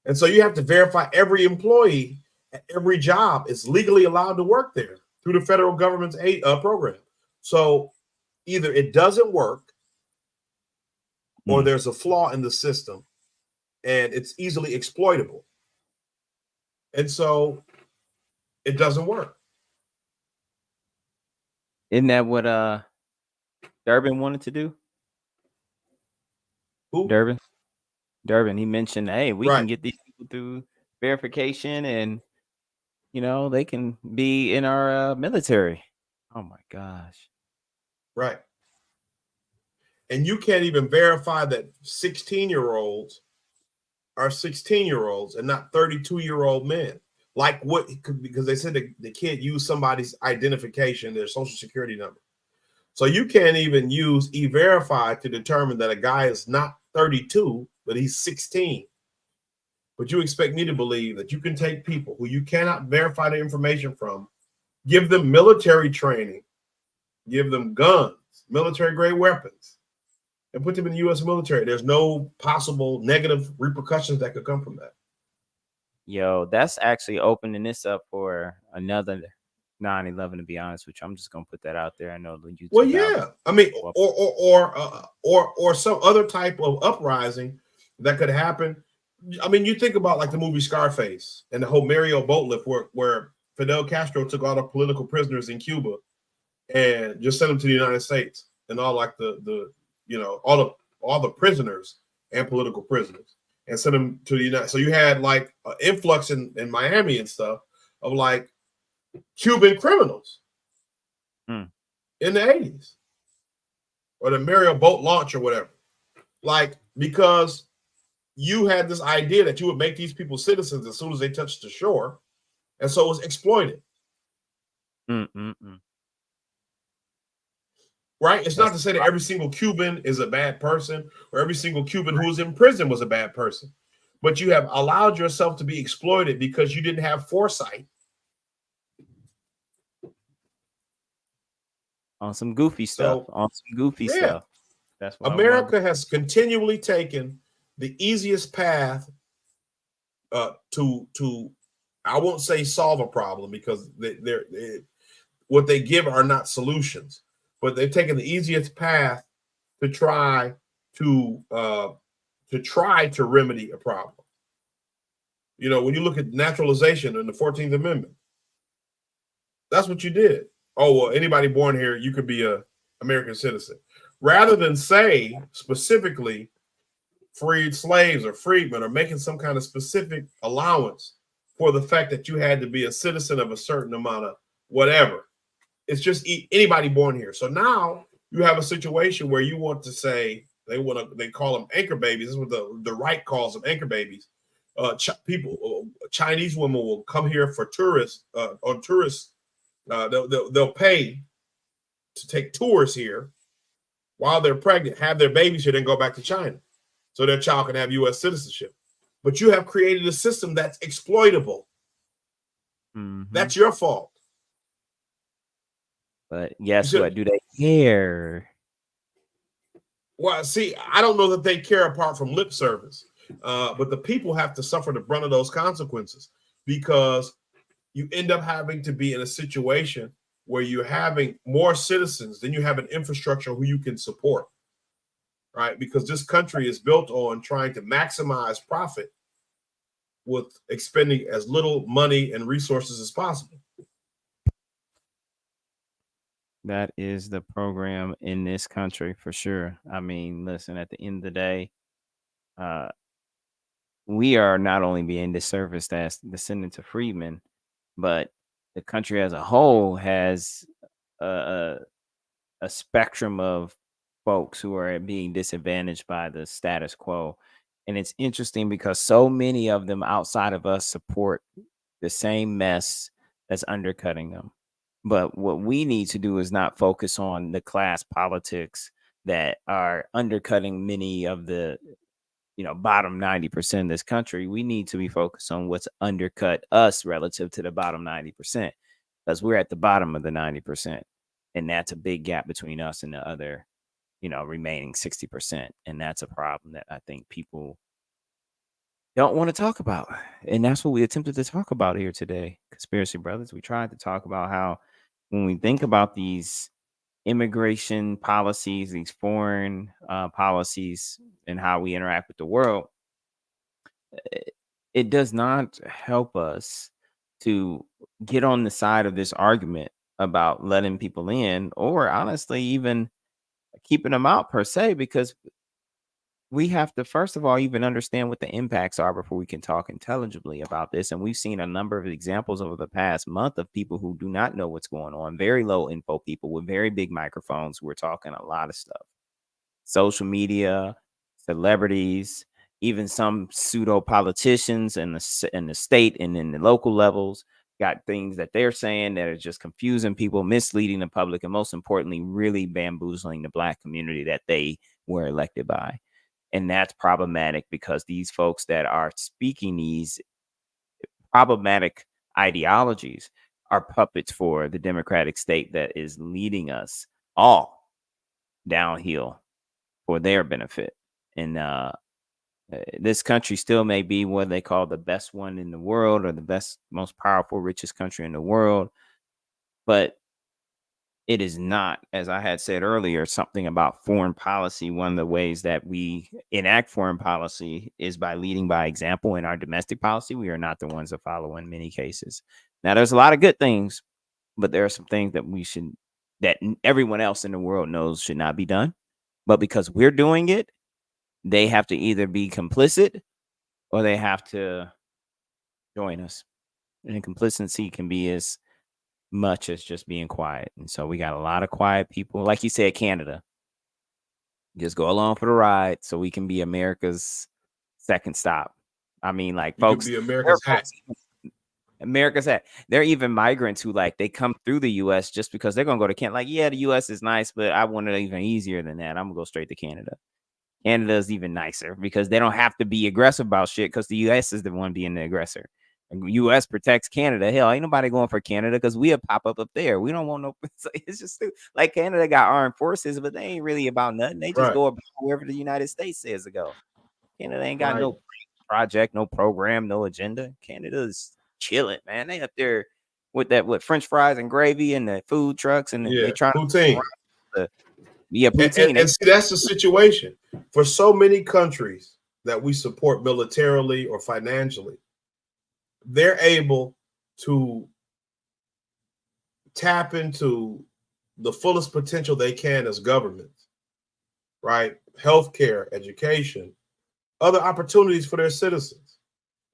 And so you have to verify every employee at every job is legally allowed to work there through the federal government's program. So either it doesn't work or there's a flaw in the system and it's easily exploitable. And so it doesn't work. Isn't that what Durbin wanted to do? Who? Durbin. He mentioned, hey, we Right. can get these people through verification and, you know, they can be in our military. Oh my gosh. Right. And you can't even verify that 16-year-olds are 16-year-olds and not 32-year-old men. Like what? Because they said the kid used somebody's identification, their social security number. So you can't even use E-Verify to determine that a guy is not 32, but he's 16. But you expect me to believe that you can take people who you cannot verify the information from, give them military training, give them guns, military-grade weapons, and put them in the U.S. military. There's no possible negative repercussions that could come from that. Yo, that's actually opening this up for another 9/11. To be honest with you, I'm just gonna put that out there. I know the YouTube. Well, yeah, I mean, or some other type of uprising that could happen. I mean, you think about like the movie Scarface and the whole Mario boat lift, where Fidel Castro took all the political prisoners in Cuba and just sent them to the United States, and all like the you know all the prisoners and political prisoners, and sent them to the United. So you had like an influx in Miami and stuff of like Cuban criminals in the 80s, or the Mario boat launch or whatever. Like, because you had this idea that you would make these people citizens as soon as they touched the shore, and so it was exploited. Right? It's not to say that every single Cuban is a bad person, or every single Cuban who was in prison was a bad person, but you have allowed yourself to be exploited because you didn't have foresight. On some goofy stuff. Stuff. That's what America has continually taken the easiest path to I won't say solve a problem, because what they give are not solutions, but they've taken the easiest path to try to remedy a problem. You know, when you look at naturalization in the 14th Amendment, that's what you did. Oh, well, anybody born here, you could be a American citizen. Rather than say specifically freed slaves or freedmen, or making some kind of specific allowance for the fact that you had to be a citizen of a certain amount of whatever. It's just anybody born here. So now you have a situation where you want to say, they call them anchor babies. This is what the right calls them, anchor babies. Chinese women will come here for tourists, on tourists. They'll pay to take tours here while they're pregnant, have their babies here, then go back to China, so their child can have U.S. citizenship. But you have created a system that's exploitable. That's your fault. But guess what? Do they care? Well, see, I don't know that they care apart from lip service, but the people have to suffer the brunt of those consequences, because you end up having to be in a situation where you're having more citizens than you have an infrastructure who you can support, right? Because this country is built on trying to maximize profit with expending as little money and resources as possible. That is the program in this country for sure. I mean, listen, at the end of the day, we are not only being disserviced as descendants of freedmen, but the country as a whole has a spectrum of folks who are being disadvantaged by the status quo. And it's interesting because so many of them outside of us support the same mess that's undercutting them. But what we need to do is not focus on the class politics that are undercutting many of the bottom 90% of this country. We need to be focused on what's undercut us relative to the bottom 90%, because we're at the bottom of the 90%. And that's a big gap between us and the other, remaining 60%. And that's a problem that I think people don't want to talk about. And that's what we attempted to talk about here today, Conspiracy Brothers. We tried to talk about how when we think about these immigration policies, these foreign policies, and how we interact with the world, it does not help us to get on the side of this argument about letting people in, or honestly even keeping them out per se, because we have to, first of all, even understand what the impacts are before we can talk intelligibly about this. And we've seen a number of examples over the past month of people who do not know what's going on, very low info people with very big microphones who are talking a lot of stuff. Social media, celebrities, even some pseudo politicians in the state and in the local levels got things that they're saying that are just confusing people, misleading the public, and most importantly, really bamboozling the Black community that they were elected by. And that's problematic because these folks that are speaking these problematic ideologies are puppets for the democratic state that is leading us all downhill for their benefit. And this country still may be what they call the best one in the world, or the best, most powerful, richest country in the world. But it is not, as I had said earlier, something about foreign policy. One of the ways that we enact foreign policy is by leading by example. In our domestic policy, we are not the ones that follow in many cases. Now, there's a lot of good things, but there are some things that everyone else in the world knows should not be done. But because we're doing it, they have to either be complicit or they have to join us. And complicity can be as much as just being quiet. And so we got a lot of quiet people. Like you said, Canada. Just go along for the ride so we can be America's second stop. I mean, like, folks, be America's hat. America's hat. There are even migrants who, like, they come through the U.S. just because they're going to go to Canada. Like, yeah, the U.S. is nice, but I want it even easier than that. I'm going to go straight to Canada. Canada is even nicer because they don't have to be aggressive about shit, because the U.S. is the one being the aggressor. U.S. protects Canada. Hell, ain't nobody going for Canada because we'll pop up there. We don't want no. It's just like Canada got armed forces, but they ain't really about nothing. They just go about wherever the United States says to go. Canada ain't got no project, no program, no agenda. Canada's chilling, man. They up there with that, with French fries and gravy and the food trucks, and they try poutine. Poutine. And see, that's the situation for so many countries that we support militarily or financially. They're able to tap into the fullest potential they can as governments, right? Healthcare, education, other opportunities for their citizens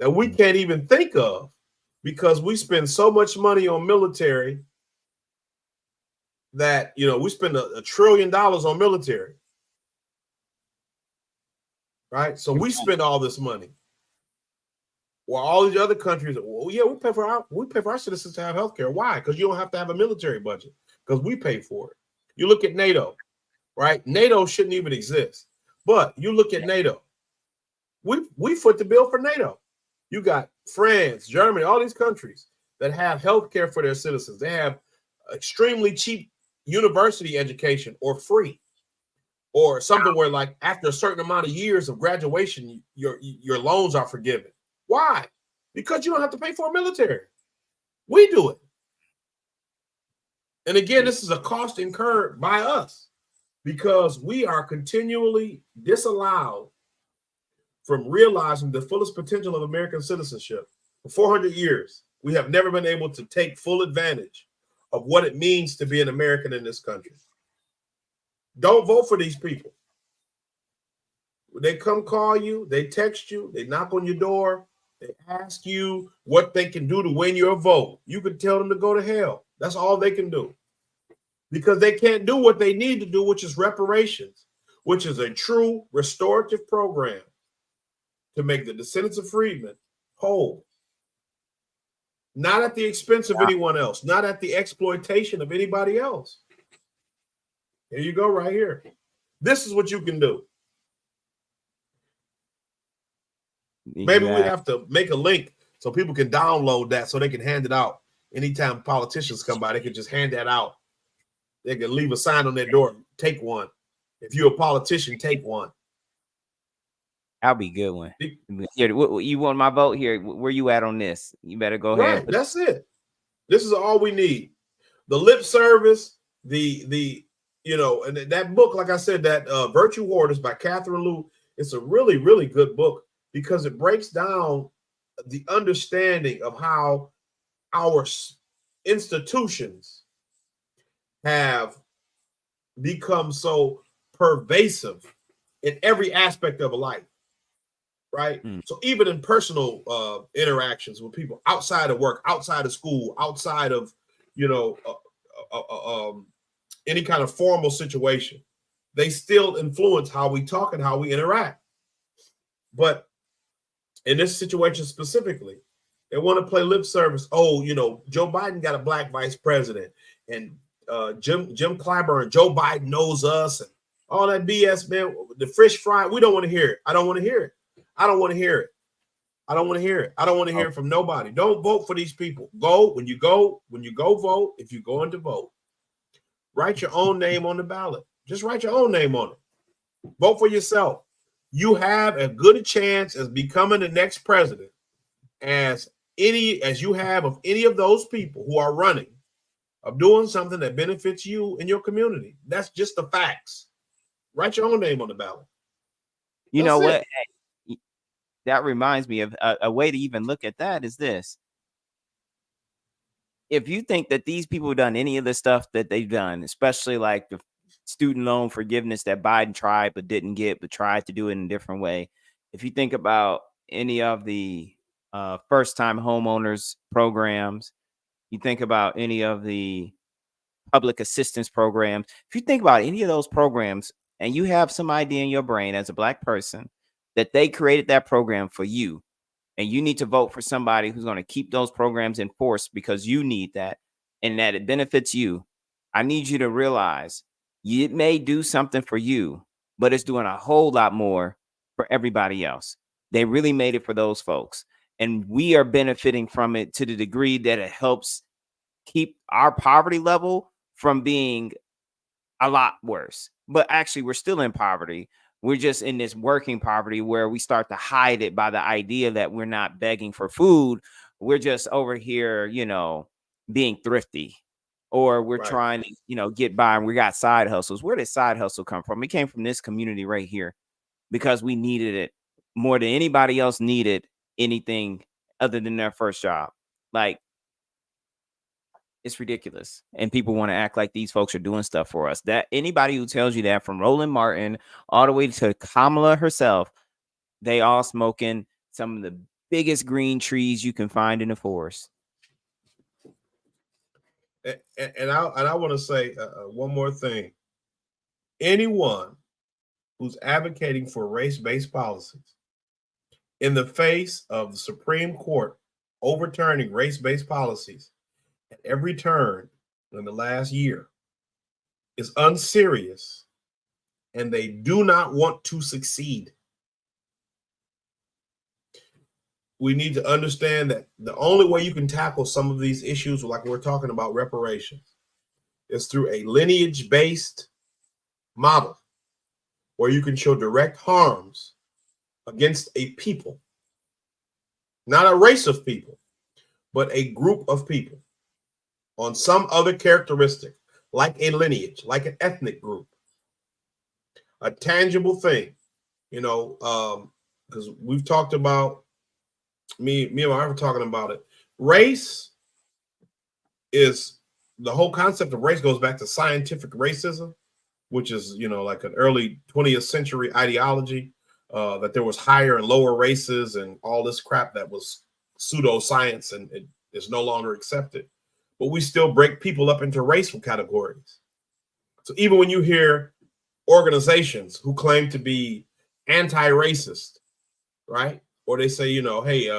that we can't even think of because we spend so much money on military that, we spend $1 trillion on military, right? So we spend all this money. Well, all these other countries, well, yeah, we pay for our citizens to have health care. Why? Because you don't have to have a military budget, because we pay for it. You look at NATO, right? NATO shouldn't even exist. But you look at NATO. We foot the bill for NATO. You got France, Germany, all these countries that have health care for their citizens. They have extremely cheap university education, or free, or something where, like, after a certain amount of years of graduation, your loans are forgiven. Why? Because you don't have to pay for a military. We do it. And again, this is a cost incurred by us because we are continually disallowed from realizing the fullest potential of American citizenship. For 400 years, we have never been able to take full advantage of what it means to be an American in this country. Don't vote for these people. They come call you, they text you, they knock on your door, they ask you what they can do to win your vote. You can tell them to go to hell. That's all they can do. because they can't do what they need to do, which is reparations, which is a true restorative program to make the descendants of freedmen whole. Not at the expense of anyone else, not at the exploitation of anybody else. Here you go, right here. This is what you can do. Maybe we have to make a link so people can download that so they can hand it out. Anytime politicians come by, they can just hand that out. They can leave a sign on their door, take one. If you're a politician, take one. That'll be a good one. Here, you want my vote here? Where you at on this? You better go ahead. Right, that's it. This is all we need. The lip service, the and that book, like I said, that Virtue Hoarders by Catherine Liu, it's a really, really good book because it breaks down the understanding of how our institutions have become so pervasive in every aspect of a life. Right. So even in personal interactions with people outside of work, outside of school, outside of, any kind of formal situation, they still influence how we talk and how we interact. But in this situation specifically, they want to play lip service. Oh, Joe Biden got a black vice president, and Jim Clyburn, Joe Biden knows us, and all that BS, man. The fish fry, we don't want to hear it. I don't want to hear it. I don't want to hear it. I don't want to hear it. I don't want to hear it from nobody. Don't vote for these people. When you go vote, if you're going to vote, write your own name on the ballot. Just write your own name on it. Vote for yourself. You have as good a chance as becoming the next president as you have of any of those people who are running, of doing something that benefits you and your community. That's just the facts. Write your own name on the ballot. You know what? That reminds me of a way to even look at that is this. If you think that these people have done any of the stuff that they've done, especially like the student loan forgiveness that Biden tried but didn't get, but tried to do it in a different way. If you think about any of the first-time homeowners programs, you think about any of the public assistance programs. If you think about any of those programs and you have some idea in your brain as a Black person that they created that program for you, and you need to vote for somebody who's going to keep those programs in force because you need that and that it benefits you, I need you to realize it may do something for you, but it's doing a whole lot more for everybody else. They really made it for those folks. And we are benefiting from it to the degree that it helps keep our poverty level from being a lot worse. But actually, we're still in poverty. We're just in this working poverty where we start to hide it by the idea that we're not begging for food. We're just over here, being thrifty, or we're trying to, get by, and we got side hustles. Where did side hustle come from? It came from this community right here because we needed it more than anybody else needed anything other than their first job. Like, it's ridiculous. And people want to act like these folks are doing stuff for us. That anybody who tells you that, from Roland Martin all the way to Kamala herself, they all smoking some of the biggest green trees you can find in the forest. And I want to say one more thing. Anyone who's advocating for race-based policies in the face of the Supreme Court overturning race-based policies at every turn in the last year is unserious, and they do not want to succeed. We need to understand that the only way you can tackle some of these issues, like we're talking about reparations, is through a lineage-based model where you can show direct harms against a people, not a race of people, but a group of people, on some other characteristic, like a lineage, like an ethnic group, a tangible thing, because we've talked about, me and my wife were talking about it. Race is, the whole concept of race goes back to scientific racism, which is, like an early 20th century ideology, that there was higher and lower races and all this crap that was pseudoscience, and it is no longer accepted. But we still break people up into racial categories. So even when you hear organizations who claim to be anti-racist, right? Or they say, you know, hey,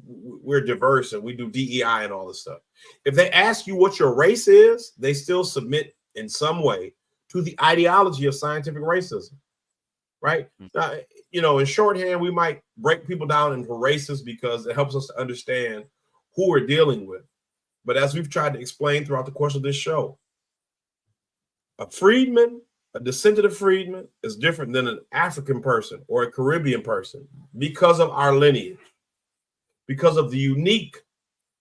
we're diverse and we do DEI and all this stuff. If they ask you what your race is, they still submit in some way to the ideology of scientific racism, right? You know, in shorthand, we might break people down into races because it helps us to understand who we're dealing with. But as we've tried to explain throughout the course of this show, a freedman, a descendant of freedmen, is different than an African person or a Caribbean person because of our lineage, because of the unique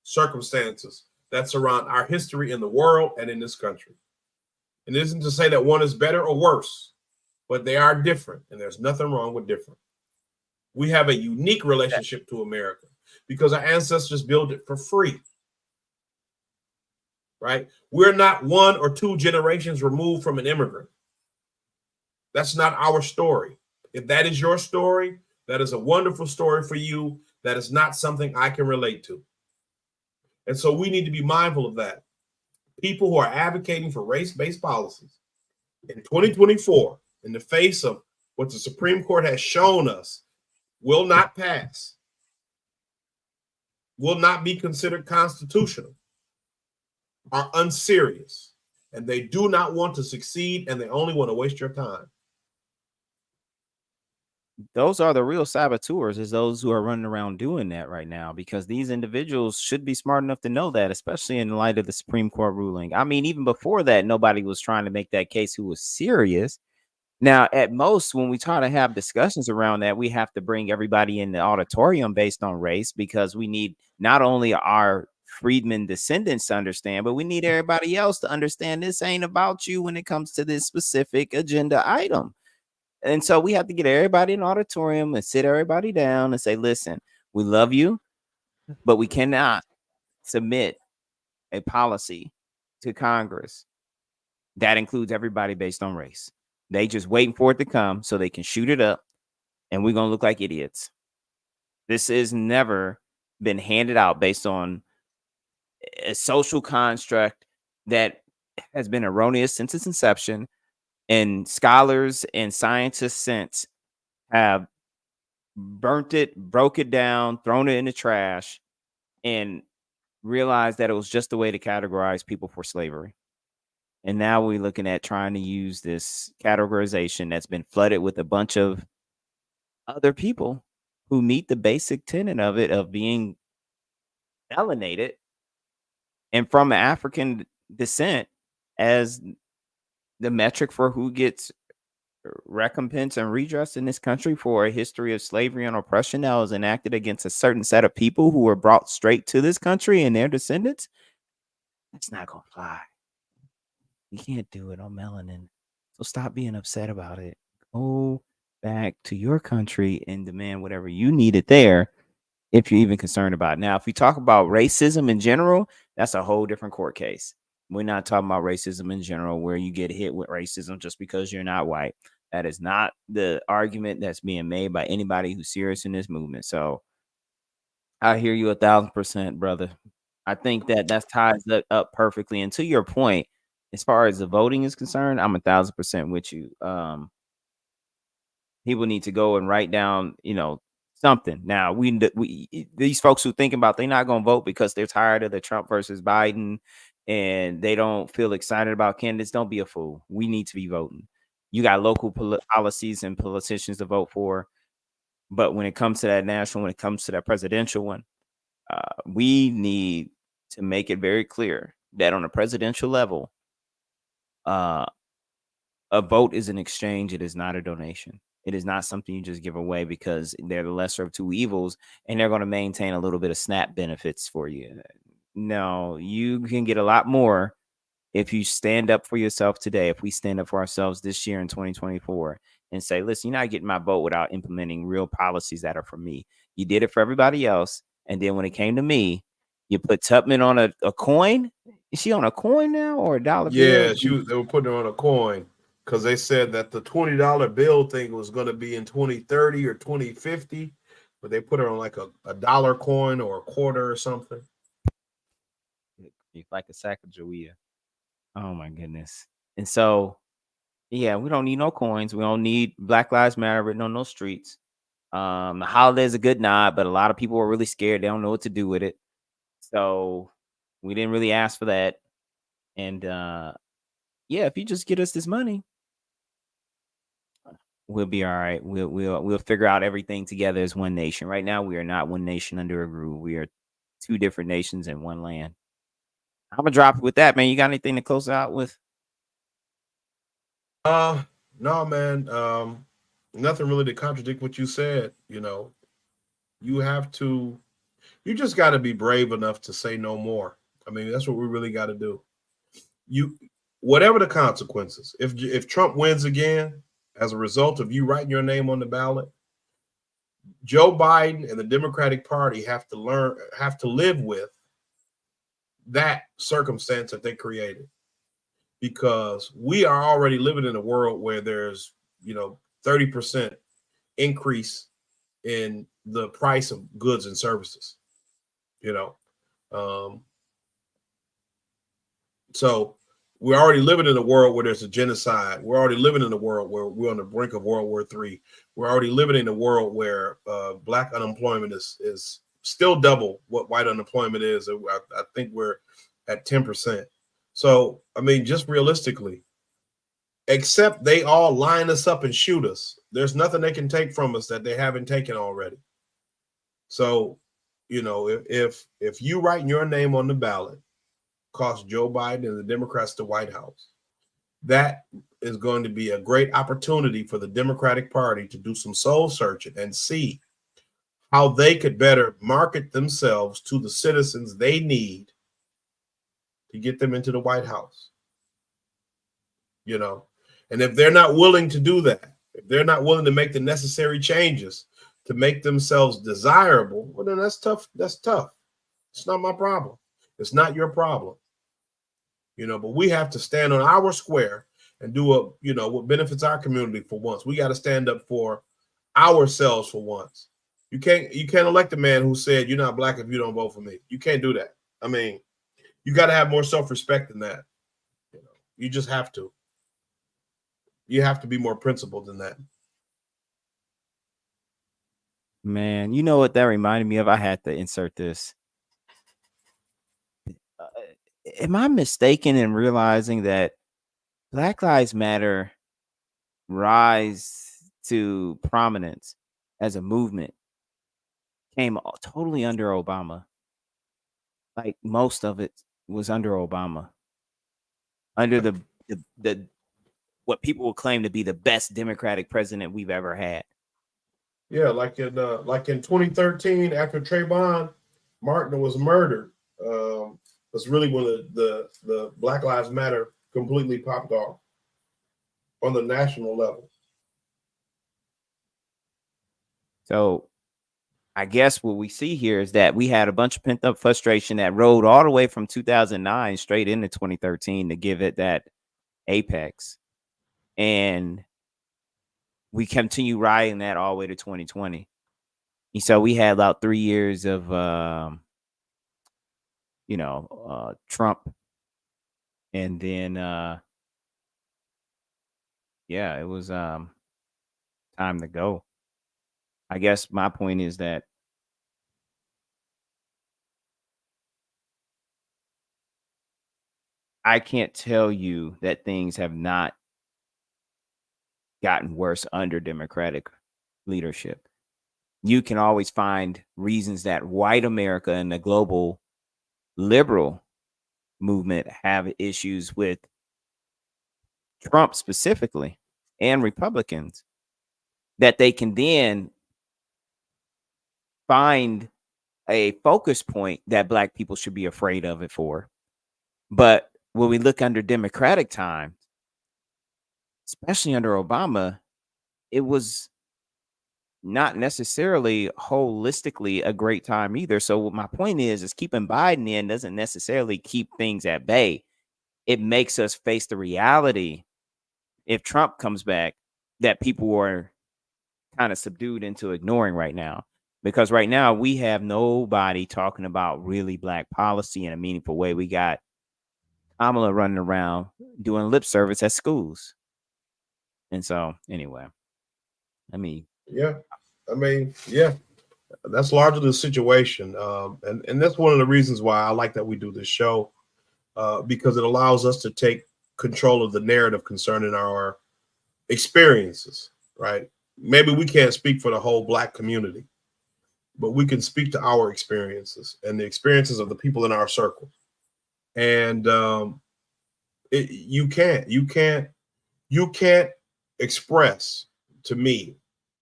circumstances that surround our history in the world and in this country. And it isn't to say that one is better or worse, but they are different, and there's nothing wrong with different. We have a unique relationship to America because our ancestors built it for free. Right? We're not 1 or 2 generations removed from an immigrant. That's not our story. If that is your story, that is a wonderful story for you. That is not something I can relate to. And so we need to be mindful of that. People who are advocating for race-based policies in 2024, in the face of what the Supreme Court has shown us will not pass, will not be considered constitutional, are unserious, and they do not want to succeed, and they only want to waste your time. Those are the real saboteurs, is those who are running around doing that right now, because these individuals should be smart enough to know that, especially in light of the Supreme Court ruling. I mean, even before that, nobody was trying to make that case who was serious. Now, at most, when we try to have discussions around that, we have to bring everybody in the auditorium based on race, because we need not only our freedmen descendants to understand, but we need everybody else to understand this ain't about you when it comes to this specific agenda item. And so we have to get everybody in the auditorium and sit everybody down and say, listen, we love you, but we cannot submit a policy to Congress that includes everybody based on race. They just waiting for it to come so they can shoot it up, and we're going to look like idiots. This has never been handed out based on a social construct that has been erroneous since its inception, and scholars and scientists since have burnt it, broke it down, thrown it in the trash, and realized that it was just a way to categorize people for slavery. And now we're looking at trying to use this categorization that's been flooded with a bunch of other people who meet the basic tenet of it, of being melanated and from African descent, as the metric for who gets recompense and redress in this country for a history of slavery and oppression that was enacted against a certain set of people who were brought straight to this country and their descendants. It's not gonna fly. You can't do it on melanin. So stop being upset about it. Go back to your country and demand whatever you needed there, if you're even concerned about it. Now, if we talk about racism in general, that's a whole different court case. We're not talking about racism in general, where you get hit with racism just because you're not white. That is not the argument that's being made by anybody who's serious in this movement. So I hear you 1,000%, brother. I think that ties that up perfectly. And to your point, as far as the voting is concerned, I'm 1,000% with you. People need to go and write down, something. Now, we these folks who think about they're not going to vote because they're tired of the Trump versus Biden and they don't feel excited about candidates, don't be a fool. We need to be voting. You got local policies and politicians to vote for. But when it comes to that national, when it comes to that presidential one, we need to make it very clear that on a presidential level, a vote is an exchange. It is not a donation. It is not something you just give away because they're the lesser of two evils and they're going to maintain a little bit of SNAP benefits for you. No, you can get a lot more if you stand up for yourself today. If we stand up for ourselves this year in 2024 and say, listen, you're not getting my vote without implementing real policies that are for me. You did it for everybody else. And then when it came to me, you put Tubman on a coin. Is she on a coin now or a dollar bill? Yeah, they were putting her on a coin because they said that the $20 bill thing was going to be in 2030 or 2050, but they put her on like a dollar coin or a quarter or something. Like a Sacagawea. Oh my goodness. And so Yeah, we don't need no coins. We don't need Black Lives Matter written on those streets. The holiday's a good nod, but a lot of people are really scared. They don't know what to do with it. So we didn't really ask for that. And yeah, if you just get us this money, we'll be all right. We'll figure out everything together as one nation. Right now, we are not one nation under a groove. We are two different nations in one land. I'm gonna drop it with that, man. You got anything to close out with? No, man. Nothing really to contradict what you said. You just got to be brave enough to say no more. I mean, that's what we really got to do. Whatever the consequences, if Trump wins again as a result of you writing your name on the ballot, Joe Biden and the Democratic Party have to live with that circumstance that they created, because we are already living in a world where there's 30% increase in the price of goods and services. So we're already living in a world where there's a genocide. We're already living in a world where we're on the brink of World War III. We're already living in a world where Black unemployment is still double what white unemployment is. I think we're at 10%. So, I mean, just realistically, except they all line us up and shoot us, there's nothing they can take from us that they haven't taken already. So, if you write your name on the ballot cost Joe Biden and the Democrats the White House, that is going to be a great opportunity for the Democratic Party to do some soul searching and see how they could better market themselves to the citizens they need to get them into the White House. And if they're not willing to do that, if they're not willing to make the necessary changes to make themselves desirable, well, then that's tough. That's tough. It's not my problem. It's not your problem. But we have to stand on our square and do what benefits our community for once. We got to stand up for ourselves for once. You can't elect a man who said you're not Black if you don't vote for me. You can't do that. I mean, you got to have more self-respect than that. You just have to. You have to be more principled than that. Man, you know what that reminded me of? I had to insert this. Am I mistaken in realizing that Black Lives Matter rise to prominence as a movement came totally under Obama? Like, most of it was under Obama, under the what people will claim to be the best Democratic president we've ever had. Yeah, like in 2013, after Trayvon Martin was murdered, was really when the Black Lives Matter completely popped off on the national level. So I guess what we see here is that we had a bunch of pent up frustration that rode all the way from 2009 straight into 2013 to give it that apex. And we continue riding that all the way to 2020. And so we had about 3 years of, Trump. And then, yeah, it was time to go. I guess my point is that I can't tell you that things have not gotten worse under Democratic leadership. You can always find reasons that white America and the global liberal movement have issues with Trump specifically and Republicans, that they can then find a focus point that Black people should be afraid of it for. But when we look under Democratic times, especially under Obama, it was not necessarily holistically a great time either. So what my point is keeping Biden in doesn't necessarily keep things at bay. It makes us face the reality, if Trump comes back, that people are kind of subdued into ignoring right now. Because right now we have nobody talking about really Black policy in a meaningful way. We got Kamala running around doing lip service at schools. And so anyway, I mean, Yeah, that's largely the situation, and that's one of the reasons why I like that we do this show, because it allows us to take control of the narrative concerning our experiences. Right? Maybe we can't speak for the whole Black community, but we can speak to our experiences and the experiences of the people in our circle. And you can't express to me,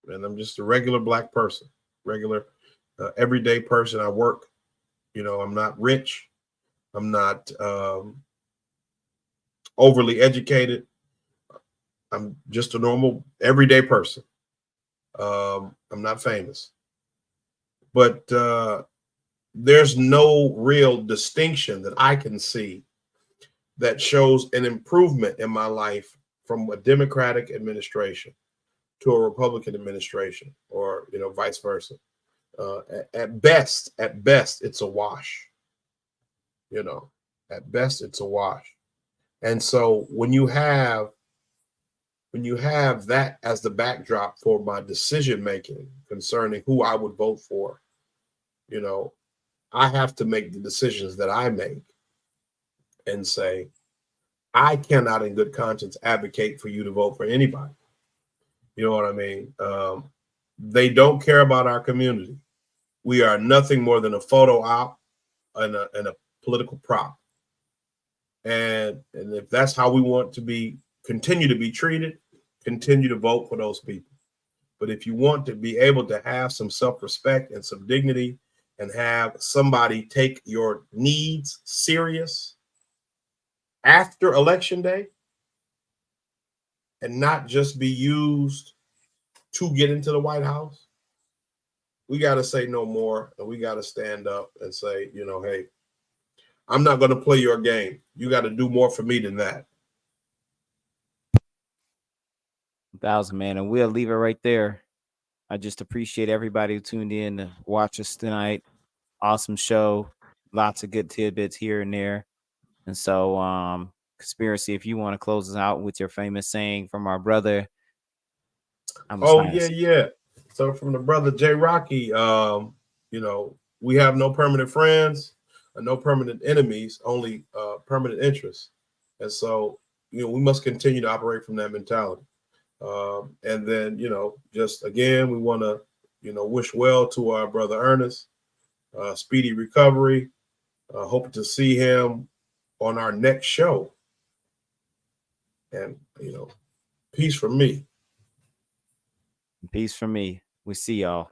and I'm just a regular Black person, regular everyday person. I work, I'm not rich, I'm not overly educated, I'm just a normal everyday person. I'm not famous, but there's no real distinction that I can see that shows an improvement in my life from a Democratic administration to a Republican administration, or vice versa. At best, it's a wash. At best, it's a wash. And so when you have that as the backdrop for my decision making concerning who I would vote for, I have to make the decisions that I make and say, I cannot in good conscience advocate for you to vote for anybody. You know what I mean? They don't care about our community. We are nothing more than a photo op and a political prop. And if that's how we want to continue to be treated, continue to vote for those people. But if you want to be able to have some self-respect and some dignity and have somebody take your needs serious after Election Day and not just be used to get into the White House, we got to say no more, and we got to stand up and say, hey, I'm not going to play your game. You got to do more for me than that. 1,000, man, and we'll leave it right there. I just appreciate everybody who tuned in to watch us tonight. Awesome show, lots of good tidbits here and there. And so, Conspiracy, if you want to close us out with your famous saying from our brother. Yeah. So from the brother Jay Rocky, we have no permanent friends and no permanent enemies, only permanent interests. And so, we must continue to operate from that mentality. And then, just again, we want to, wish well to our brother Ernest, speedy recovery. Hope to see him on our next show. And, peace from me. Peace from me. We see y'all.